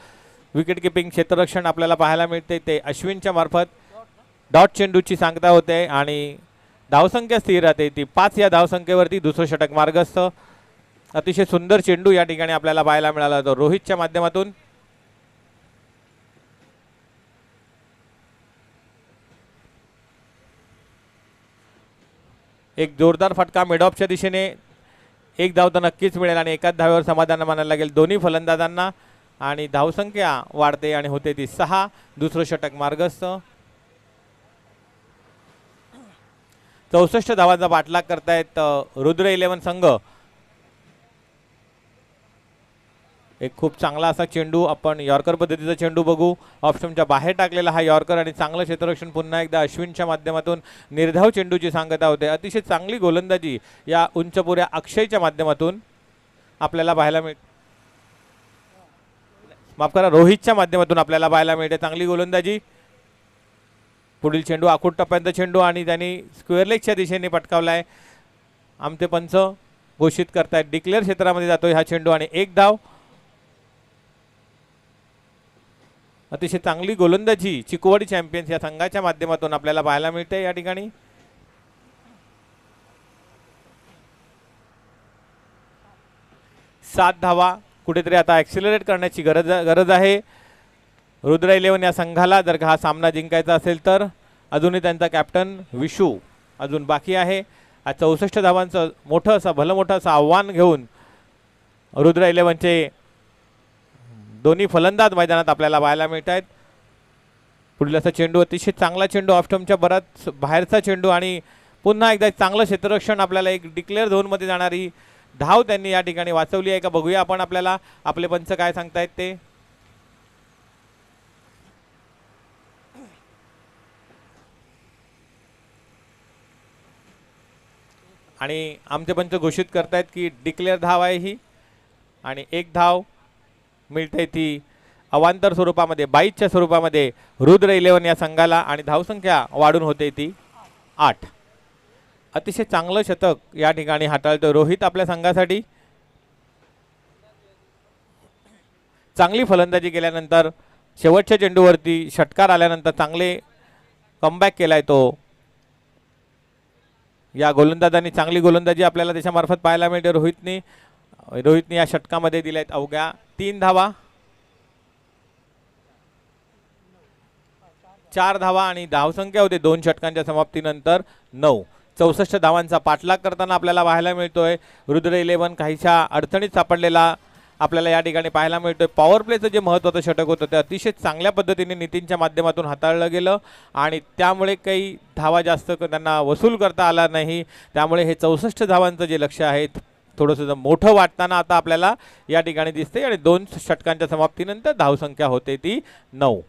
विकेट किपिंग क्षेत्ररक्षण आपल्याला पाहायला मिळते. ते अश्विनच्या मार्फत डॉट चेंडूची सांगता होते आणि धावसंख्या स्थिर राहते ती 5 या धावसंख्येवरती दुसरं षटक मार्गस्थ. अतिशय सुंदर चेंडू या ठिकाणी आपल्याला पाहायला मिळाला तो रोहितच्या माध्यमातून. एक जोरदार फटका मिडऑफच्या दिशेने. एक धाव तर नक्कीच मिळेल आणि एकाच धावेवर समाधान मानायला लागेल दोन्ही फलंदाजांना आणि धावसंख्या वाढते आणि होते ती 6. दुसरं षटक मार्गस्थ. 64 धावांचा पाठलाग करतायत रुद्र 11 संघ. एक खूप चांगला असा चेंडू, आपण यॉर्कर पद्धतीचा चेंडू बघू. ऑप्शनच्या बाहेर टाकलेला हा यॉर्कर आणि चांगलं क्षेत्ररक्षण पुन्हा एकदा अश्विनच्या माध्यमातून. निर्धाव चेंडूची सांगता होते. अतिशय चांगली गोलंदाजी या उंचपुऱ्या अक्षयच्या माध्यमातून आपल्याला पाहायला मिळते. माफ करा, रोहितच्या माध्यमातून आपल्याला पाहायला मिळते चांगली गोलंदाजी. पुढील चेंडू आखूड टप्प्यांचा चेंडू आणि त्यांनी स्क्वेअर लेगच्या दिशेने पटकावलाय. आमचे पंच घोषित करतायत डिक्लेअर क्षेत्रामध्ये जातोय हा चेंडू आणि एक धाव. अतिशय चांगली गोलंदाजी चिकवाडी चॅम्पियन्स या संघाच्या माध्यमातून आपल्याला पाहायला मिळते या ठिकाणी. सात धावा. कुठेतरी आता ॲक्सिलरेट करण्याची गरज आहे रुद्र 11 या संघाला जर का हा सामना जिंकायचा असेल तर. अजूनही त्यांचा कॅप्टन विशू अजून बाकी आहे. 64 धावांचं मोठं असं भलं मोठं असं आव्हान घेऊन रुद्र 11चे दोन्ही फलंदाज मैदानात आपल्याला पाहायला मिळत आहेत. पुढील असा चेंडू अतिशय चांगला चेंडू ऑफस्टम्पच्या बराच बाहेरचा चेंडू आणि पुन्हा एकदा चांगलं क्षेत्ररक्षण. आपल्याला एक डिक्लेअर झोनमध्ये जाणारी धाव त्यांनी या ठिकाणी वाचवली आहे का बघूया आपण. आपल्याला आपले पंच काय सांगतायत ते. आणि आमचे पंच घोषित करतायत की डिक्लेअर धाव आहे ही आणि एक धाव मिळते ती अवांतर स्वरूपामध्ये 22च्या स्वरूपामध्ये रुद्र 11 या संघाला आणि धावसंख्या वाढून होते ती 8. अतिशय चांगलं शतक या ठिकाणी हाताळतो रोहित आपल्या संघासाठी. चांगली फलंदाजी केल्यानंतर शेवटच्या चेंडूवरती षटकार आल्यानंतर चांगले कमबॅक केलाय तो. या गोलंदाजांनी चांगली गोलंदाजी आपल्याला त्याच्यामार्फत पाहायला मिळते. रोहितने या षटकामध्ये दिल्यात अवघ्या 3 धावा. 4 धावा आणि धावसंख्या होते 2 षटकांच्या समाप्तीनंतर 9. 64 धावांचा पाठलाग करताना आपल्याला पाहायला मिळतोय रुद्र 11 काहीशा अडचणीत सापडलेला आपल्याला या ठिकाणी पाहायला मिळतोय. पॉवर प्लेचं जे महत्त्वाचं षटक होतं ते अतिशय चांगल्या पद्धतीने नितीनच्या माध्यमातून हाताळलं गेलं आणि त्यामुळे काही धावा जास्त त्यांना वसूल करता आला नाही. त्यामुळे हे 64 धावांचं जे लक्ष्य आहे थोडंसं मोठं वाटताना आता आपल्याला या ठिकाणी दिसते आणि 2 षटकांच्या समाप्तीनंतर धावसंख्या होते ती 9.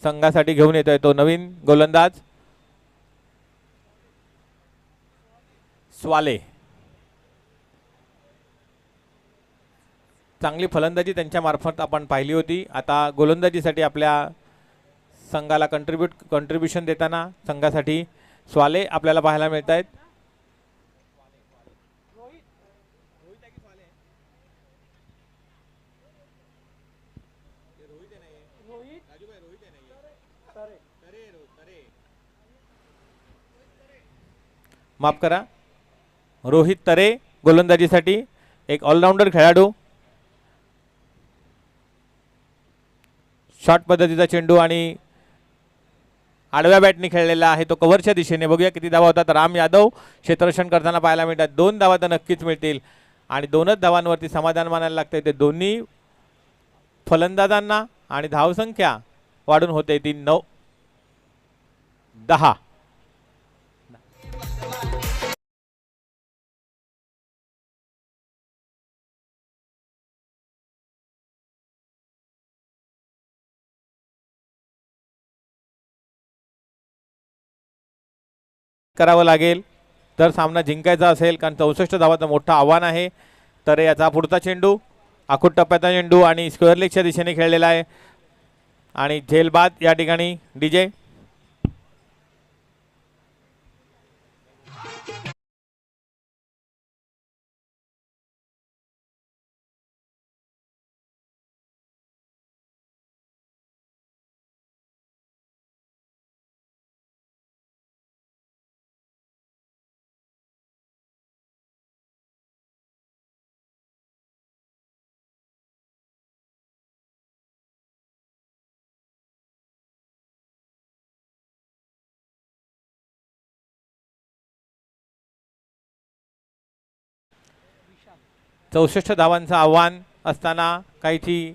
संघासाठी घेऊन येतोय तो नवीन गोलंदाज स्वाले. चांगली फलंदाजी त्यांच्या मार्फत आपण पाहिली होती. आता गोलंदाजीसाठी आपल्या संघाला कंट्रीब्युशन देताना संघासाठी स्वाले आपल्याला पाहायला मिळत आहेत. माफ करा, रोहित तरे गोलंदाजीसाठी, एक ऑलराऊंडर खेळाडू. शॉर्ट पद्धतीचा चेंडू आणि आडव्या बॅटने खेळलेला आहे तो कव्हरच्या दिशेने. बघूया किती धावा होतात. राम यादव क्षेत्ररक्षण करताना पाहायला मिळतात. 2 धावा तर नक्कीच मिळतील आणि 2च धावांवरती समाधान मानायला लागते. ते दोन्ही फलंदाजांना आणि धावसंख्या वाढून होते ती 9-10. करावं लागेल तर सामना जिंकायचा असेल, कारण 64 धावाचं मोठं आव्हान आहे. तर याचा पुढचा चेंडू आखूट टप्प्याचा चेंडू आणि स्क्वेअर लेगच्या दिशेने खेळलेला आहे आणि झेलबाद या ठिकाणी डीजे. चौसष्ट धावांचं आव्हान असताना काहीची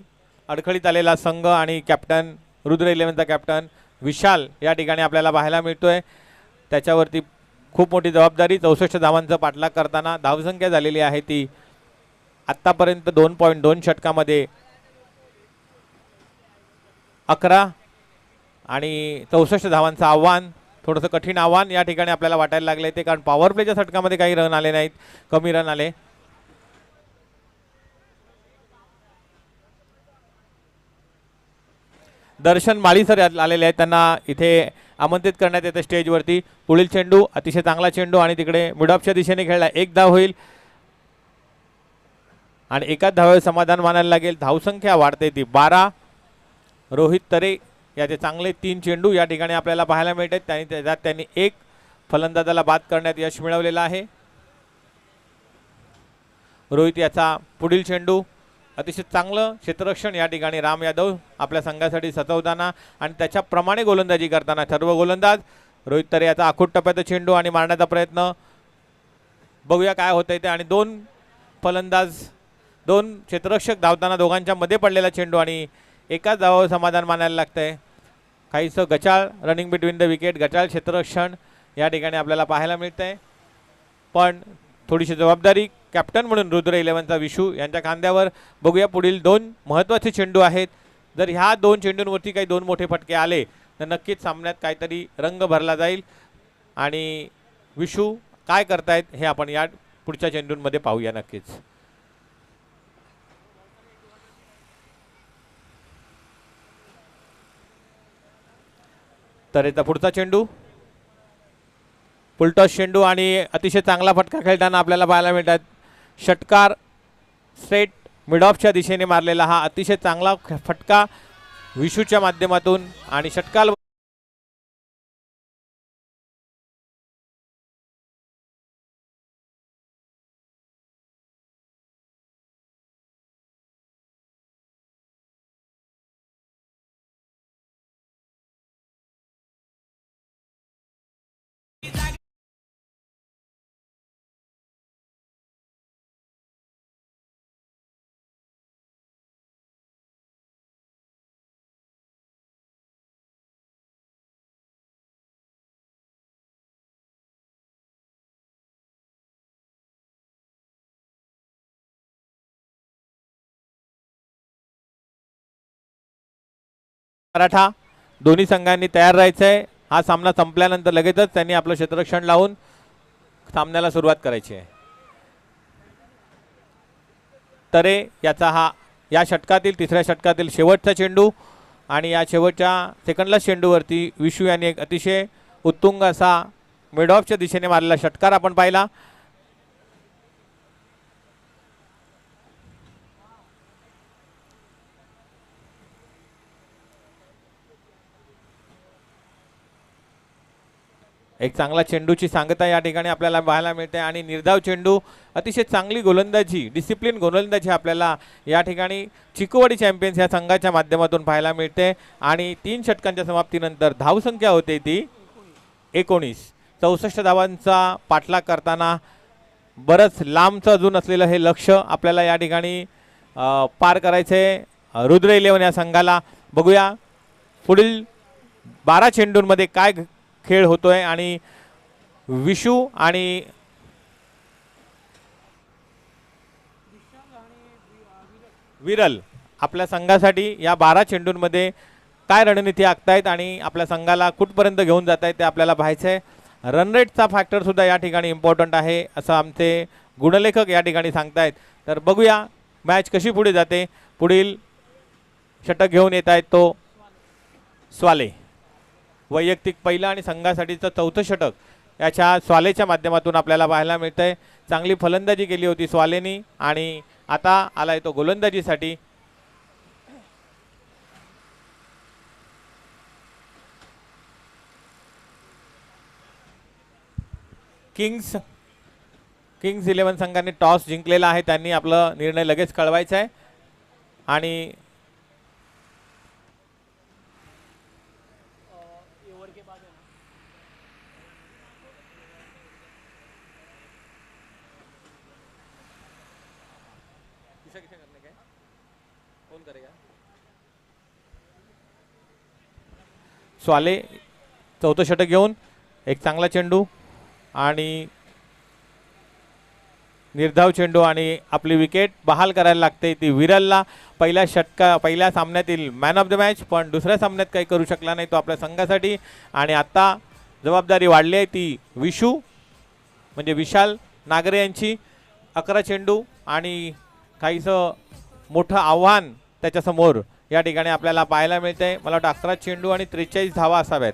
अडखळीत आलेला संघ आणि कॅप्टन रुद्र 11चा कॅप्टन विशाल या ठिकाणी आपल्याला पाहायला मिळतोय. त्याच्यावरती खूप मोठी जबाबदारी. 64 धावांचा पाठलाग करताना धावसंख्या झालेली आहे ती आत्तापर्यंत 2.2 षटकामध्ये 11 आणि 64 धावांचं आव्हान थोडंसं कठीण आव्हान या ठिकाणी आपल्याला वाटायला लागले ते, कारण पॉवर प्लेच्या षटकामध्ये काही रन आले नाहीत, कमी रन आले. दर्शन माळी सर आलेले आहेत, त्यांना इथे आमंत्रित करण्यात येतं स्टेजवरती. पुढील चेंडू अतिशय चांगला चेंडू आणि तिकडे मिडऑफच्या दिशेने खेळला. 1 धाव होईल आणि एकाच धावावर समाधान मानायला लागेल. धावसंख्या वाढते ती 12. रोहित तरे याचे चांगले 3 चेंडू या ठिकाणी आपल्याला पाहायला मिळतात. त्यात त्यांनी 1 फलंदाजाला बाद करण्यात यश मिळवलेलं आहे. रोहित याचा पुढील चेंडू अतिशय चांगलं क्षेत्ररक्षण या ठिकाणी राम यादव आपल्या संघासाठी सचवताना आणि त्याच्याप्रमाणे गोलंदाजी करताना सर्व गोलंदाज. रोहित तरे याचा आखूट टप्प्याचा चेंडू आणि मारण्याचा प्रयत्न. बघूया काय होतंय ते. आणि 2 फलंदाज 2 क्षेत्ररक्षक धावताना दोघांच्या मध्ये पडलेला चेंडू आणि एकाच धावावर समाधान मानायला लागतंय. काहीसं गचाळ रनिंग बिटवीन द विकेट, गचाळ क्षेत्ररक्षण या ठिकाणी आपल्याला पाहायला मिळतंय. पण थोडीशी जबाबदारी कॅप्टन म्हणून रुद्र 11चा विशू यांच्या खांद्यावर. बघूया पुढील 2 महत्त्वाचे चेंडू आहेत. जर ह्या 2 चेंडूंवरती काही 2 मोठे फटके आले तर नक्कीच सामन्यात काहीतरी रंग भरला जाईल आणि विशू काय करतायत हे आपण या पुढच्या चेंडूंमध्ये पाहूया नक्कीच. तर याचा पुढचा चेंडू फुलटॉस चेंडू आणि अतिशय चांगला फटका खेळताना आपल्याला पाहायला मिळतात. षटकार स्ट्रेट मिड ऑफच्या दिशेने मारलेला हा अतिशय चांगला फटका विशूच्या माध्यमातून आणि षटकार मराठा दोन्ही संघांनी तयार राहायचं आहे. हा सामना संपल्यानंतर लगेचच त्यांनी आपलं क्षेत्ररक्षण लावून सामन्याला सुरुवात करायची आहे. तरे याचा हा या षटकातील तिसऱ्या षटकातील शेवटचा चेंडू आणि या शेवटच्या सेकंडला चेंडूवरती विशू यांनी एक अतिशय उत्तुंग असा मिड ऑफच्या दिशेने मारलेला षटकार आपण पाहिला. एक चांगला चेंडूची सांगता या ठिकाणी आपल्याला पाहायला मिळते आणि निर्धाव चेंडू अतिशय चांगली गोलंदाजी डिसिप्लिन गोलंदाजी आपल्याला या ठिकाणी चिकोवाडी चॅम्पियन्स या संघाच्या माध्यमातून पाहायला मिळते. आणि 3 षटकांच्या समाप्तीनंतर धावसंख्या होते ती 19. 64 धावांचा पाठलाग करताना बरंच लांबचं अजून असलेलं हे लक्ष आपल्याला या ठिकाणी पार करायचे रुद्र 11 या संघाला. बघूया पुढील 12 चेंडूंमध्ये काय खेळ होतोय आणि विशू आणि विरल आपल्या संघासाठी या 12 चेंडूंमध्ये काय रणनीती आखतायत आणि आपल्या संघाला कुठपर्यंत घेऊन जात आहेत ते आपल्याला पाहायचं आहे. रन रेटचा फॅक्टर सुद्धा या ठिकाणी इम्पॉर्टंट आहे असं आमचे गुणलेखक या ठिकाणी सांगतायत. तर बघूया मॅच कशी पुढे जाते. पुढील षटक घेऊन येत आहेत तो स्वाले. वैयक्तिक पहिलं आणि संघासाठीचं 4थं षटक याच्या स्वालेच्या माध्यमातून आपल्याला पाहायला मिळतंय. चांगली फलंदाजी केली होती स्वालेनी आणि आता आलाय तो गोलंदाजीसाठी. किंग्स 11 संघाने टॉस जिंकलेला आहे. त्यांनी आपला निर्णय लगेच कळवायचा आहे आणि स्वाले 4थं षटक घेऊन एक चांगला चेंडू आणि निर्धाव चेंडू आणि आपली विकेट बहाल करायला लागते ती विरलला. पहिल्या सामन्यातील मॅन ऑफ द मॅच, पण दुसऱ्या सामन्यात काही करू शकला नाही तो आपल्या संघासाठी. आणि आता जबाबदारी वाढली आहे ती विशू म्हणजे विशाल नागरे यांची. 11 चेंडू आणि काहीसं मोठं आव्हान त्याच्यासमोर या ठिकाणी आपल्याला पाहायला मिळते. मला वाटतं 11 चेंडू आणि 43 धावा असाव्यात.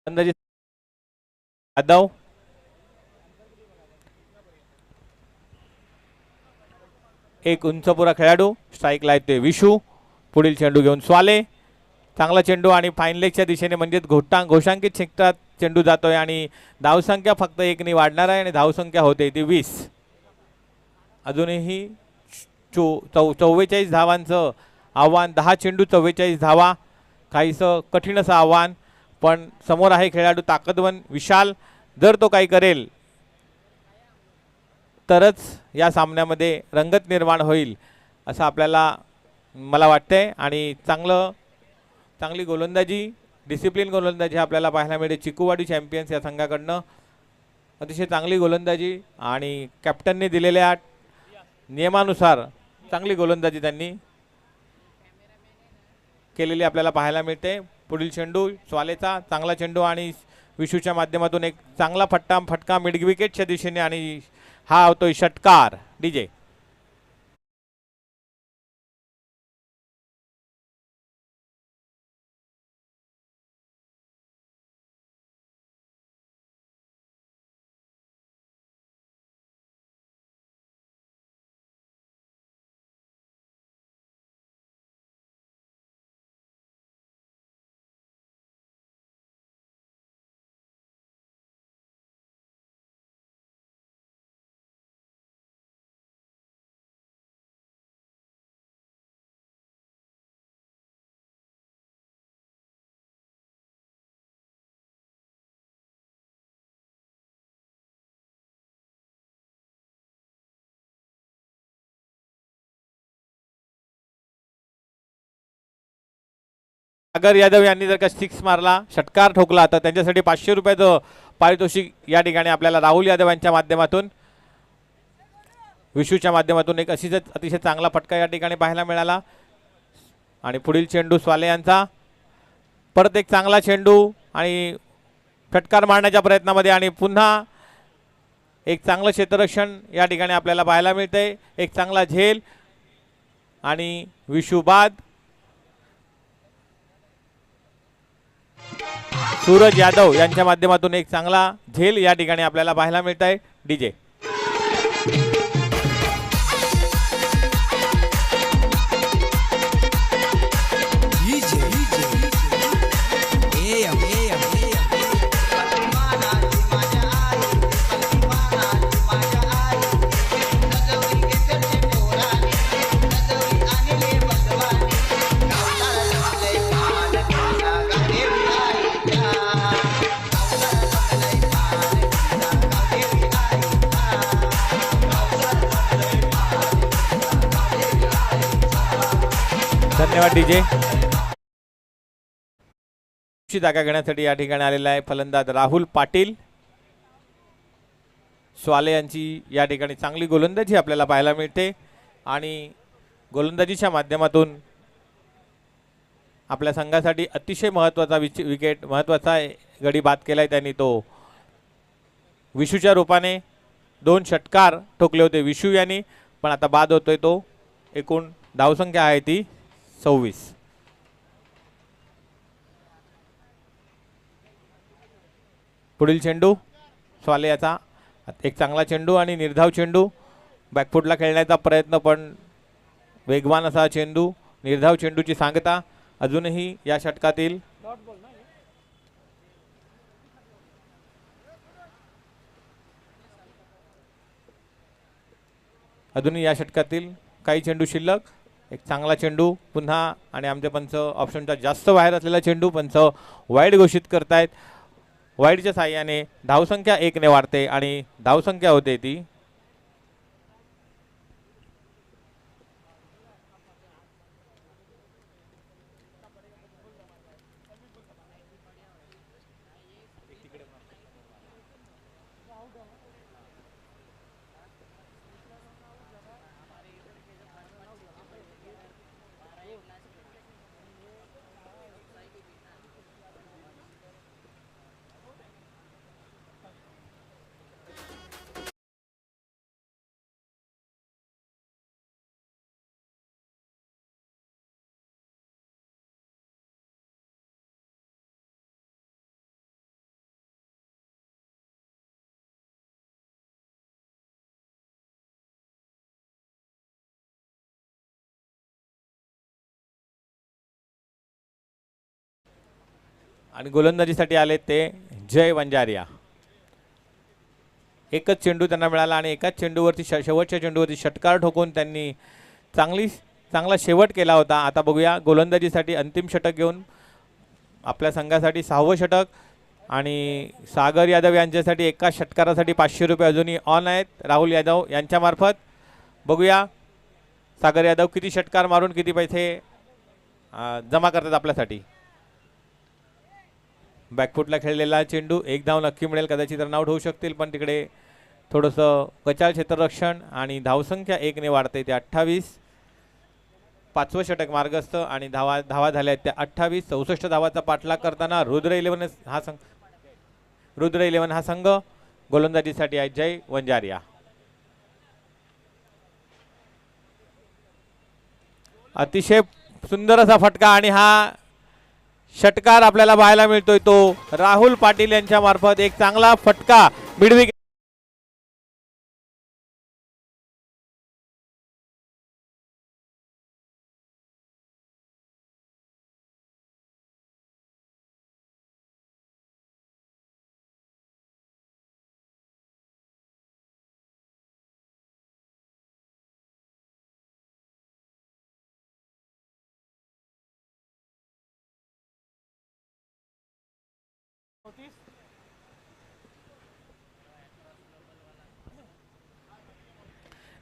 अंदाजे यादव एक उंचपुरा खेळाडू स्ट्राईकला येते विशू. पुढील चेंडू घेऊन स्वाले. चांगला चेंडू आणि फाईन लेगच्या दिशेने म्हणजे घोषांकित क्षेत्रात चेंडू जातोय आणि धावसंख्या फक्त 1 वाढणार आहे आणि धावसंख्या होते ती 20. अजूनही 44 धावांचं आव्हान. 10 चेंडू 44 धावा. काहीसं कठीण असं आव्हान, पण समोर आहे खेळाडू ताकदवन विशाल. जर तो काही करेल तरच या सामन्यामध्ये रंगत निर्माण होईल असं आपल्याला मला वाटतंय. आणि चांगली गोलंदाजी डिसिप्लिन गोलंदाजी आपल्याला पाहायला मिळते चिकोवाडी चॅम्पियन्स या संघाकडनं. अतिशय चांगली गोलंदाजी आणि कॅप्टनने दिलेल्या नियमानुसार चांगली गोलंदाजी त्यांनी केलेली आपल्याला पाहायला मिळते. पुढील चेंडू स्वालेचा चांगला चेंडू आणि विशूच्या माध्यमातून एक चांगला फटका मिड विकेटच्या दिशेने आणि हा होतोय षटकार. डीजे सागर यादव यांनी जर का 6 मारला, षटकार ठोकला, तर त्यांच्यासाठी 500 रुपयाचं पारितोषिक या ठिकाणी आपल्याला राहुल यादव यांच्या माध्यमातून, विशूच्या माध्यमातून एक अतिशय चांगला फटका या ठिकाणी पाहायला मिळाला. आणि पुढील चेंडू स्वाले यांचा, परत एक चांगला चेंडू आणि षटकार मारण्याच्या प्रयत्नामध्ये, आणि पुन्हा एक चांगलं क्षेत्ररक्षण या ठिकाणी आपल्याला पाहायला मिळते. एक चांगला झेल आणि विशू बाद. सूरज यादव यांच्या माध्यमातून एक चांगला झेल या ठिकाणी आपल्याला पाहायला मिळत आहे. डीजे धन्यवाद डीजे. जागा घेण्यासाठी या ठिकाणी आलेला आहे फलंदाज राहुल पाटील. स्वाले यांची या ठिकाणी चांगली गोलंदाजी आपल्याला पाहायला मिळते आणि गोलंदाजीच्या माध्यमातून आपल्या संघासाठी अतिशय महत्त्वाचा विकेट, महत्त्वाचा गडी बाद केलाय त्यांनी. तो विशूच्या रूपाने 2 षटकार ठोकले होते विशू यांनी, पण आता बाद होतोय तो. एकूण धावसंख्या आहे ती 26. पुढील चेंडू स्वाले याचा, एक चांगला चेंडू आणि निर्धाव चेंडू. बॅकफुटला खेळण्याचा प्रयत्न, पण वेगवान असा चेंडू, निर्धाव चेंडूची सांगता अजूनही या षटकातील. अजूनही या षटकातील काही चेंडू शिल्लक. एक चांगला चेंडू पुन्हा, आणि आमचे पंच ऑप्शनच्या जास्त बाहेर असलेला चेंडू पंच वाईड घोषित करतायत. वाईडच्या साह्याने धावसंख्या 1 ने वाढते आणि धावसंख्या होते ती आणि गोलंदाजीसाठी आले ते जय वंजारिया. एकच चेंडू त्यांना मिळाला आणि एकाच चेंडूवरती शेवटच्या चेंडूवरती षटकार ठोकून त्यांनी चांगला शेवट केला होता. आता बघूया गोलंदाजीसाठी अंतिम षटक घेऊन आपल्या संघासाठी 6वं षटक, आणि सागर यादव यांच्यासाठी एका षटकारासाठी 500 रुपये अजूनही ऑन आहेत राहुल यादव यांच्यामार्फत. बघूया सागर यादव किती षटकार मारून किती पैसे जमा करतात आपल्यासाठी. बॅकफुटला खेळलेला चेंडू, 1 धाव नक्की मिळेल, कदाचित रनआउट होऊ शकतील, पण तिकडे थोडंसं कचाल क्षेत्ररक्षण आणि धावसंख्या 1 ने वाढते ते 28. 5वं षटक मार्गस्थ आणि धावा झाल्या आहेत त्या 28. 64 धावाचा पाठलाग करताना रुद्र 11 हा संघ. गोलंदाजीसाठी आहे जय वंजारिया. अतिशय सुंदर असा फटका आणि हा षटकार आपल्याला पाहायला मिळतोय तो राहुल पाटील यांच्या मार्फत. एक चांगला फटका मिडविकेट.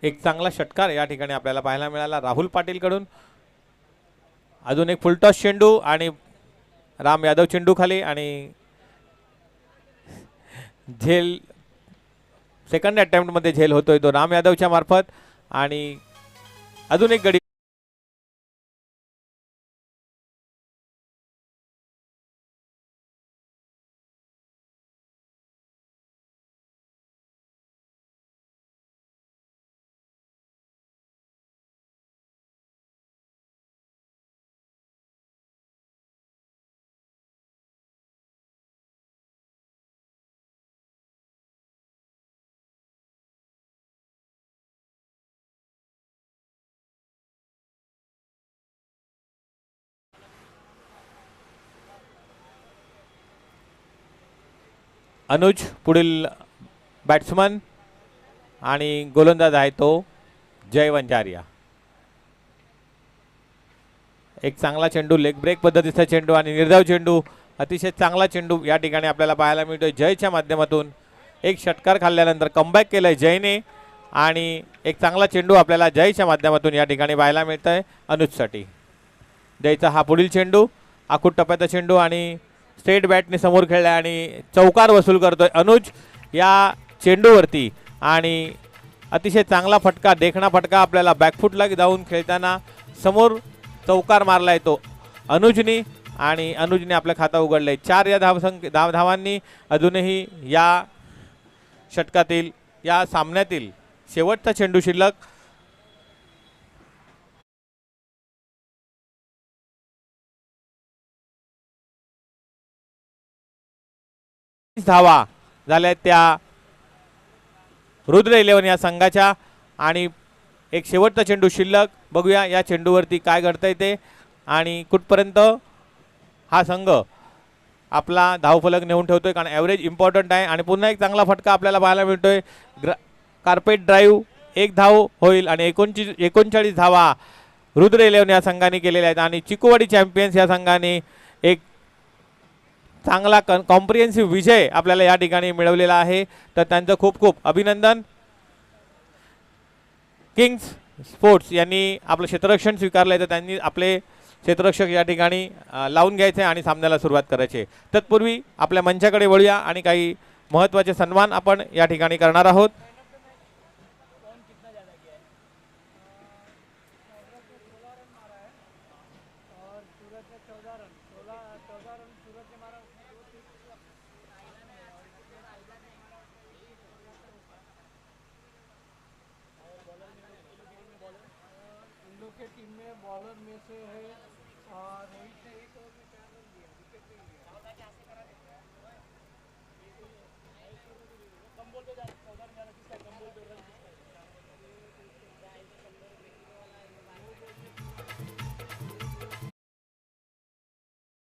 एक चांगला षटकार या ठिकाणी आपल्याला पाहायला मिळाला राहुल पाटील कडून. अजून एक फुलटॉस चेंडू आणि राम यादव चेंडू खाली आणि झेल सेकंड अटेम्प्टमध्ये झेल होतोय तो राम यादवच्या मार्फत आणि अजून एक गडी अनुज पुढील बॅट्समन आणि गोलंदाज आहे तो जय वंजारिया. एक चांगला चेंडू लेग ब्रेक पद्धतीचा चेंडू आणि निर्धाव चेंडू अतिशय चांगला चेंडू या ठिकाणी आपल्याला पाहायला मिळतोय. जयच्या माध्यमातून एक षटकार खाल्ल्यानंतर कमबॅक केलंय जयने आणि एक चांगला चेंडू आपल्याला जयच्या माध्यमातून या ठिकाणी पाहायला मिळतंय अनुजसाठी. जयचा हा पुढील चेंडू आखूट टप्प्याचा चेंडू आणि स्ट्रेट बॅटने समोर खेळलाय आणि चौकार वसूल करतोय अनुज या चेंडूवरती आणि अतिशय चांगला फटका देखणा फटका आपल्याला बॅकफुटला जाऊन खेळताना समोर चौकार मारलाय तो अनुजनी आणि अनुजने आपलं खातं उघडलंय. 4 या धावांनी अजूनही या षटकातील या सामन्यातील शेवटचा चेंडू शिल्लक. धावा झाल्या त्या रुद्र 11 या संघाच्या आणि एक शेवटचा चेंडू शिल्लक. बघूया या चेंडूवरती काय घडतंय ते आणि कुठपर्यंत हा संघ आपला धावफलक नेऊन ठेवतोय कारण ॲव्हरेज इम्पॉर्टंट आहे. आणि पुन्हा एक चांगला फटका आपल्याला पाहायला मिळतोय. कार्पेट ड्राईव्ह 1 धाव होईल आणि 39 धावा रुद्र 11 या संघाने केलेल्या आहेत आणि चिकोवाडी चॅम्पियन्स या संघाने एक चांगला कॉम्प्रिहेन्सिव्ह विजय आपल्याला या ठिकाणी मिळवलेला आहे. तर त्यांचं खूप खूप अभिनंदन. किंग्स स्पोर्ट्स यांनी आपलं क्षेत्ररक्षण स्वीकारलंय तर त्यांनी आपले क्षेत्ररक्षक या ठिकाणी लावून घ्यायचे आणि सामन्याला सुरुवात करायची. तत्पूर्वी आपल्या मंचाकडे वळूया आणि काही महत्त्वाचे सन्मान आपण या ठिकाणी करणार आहोत.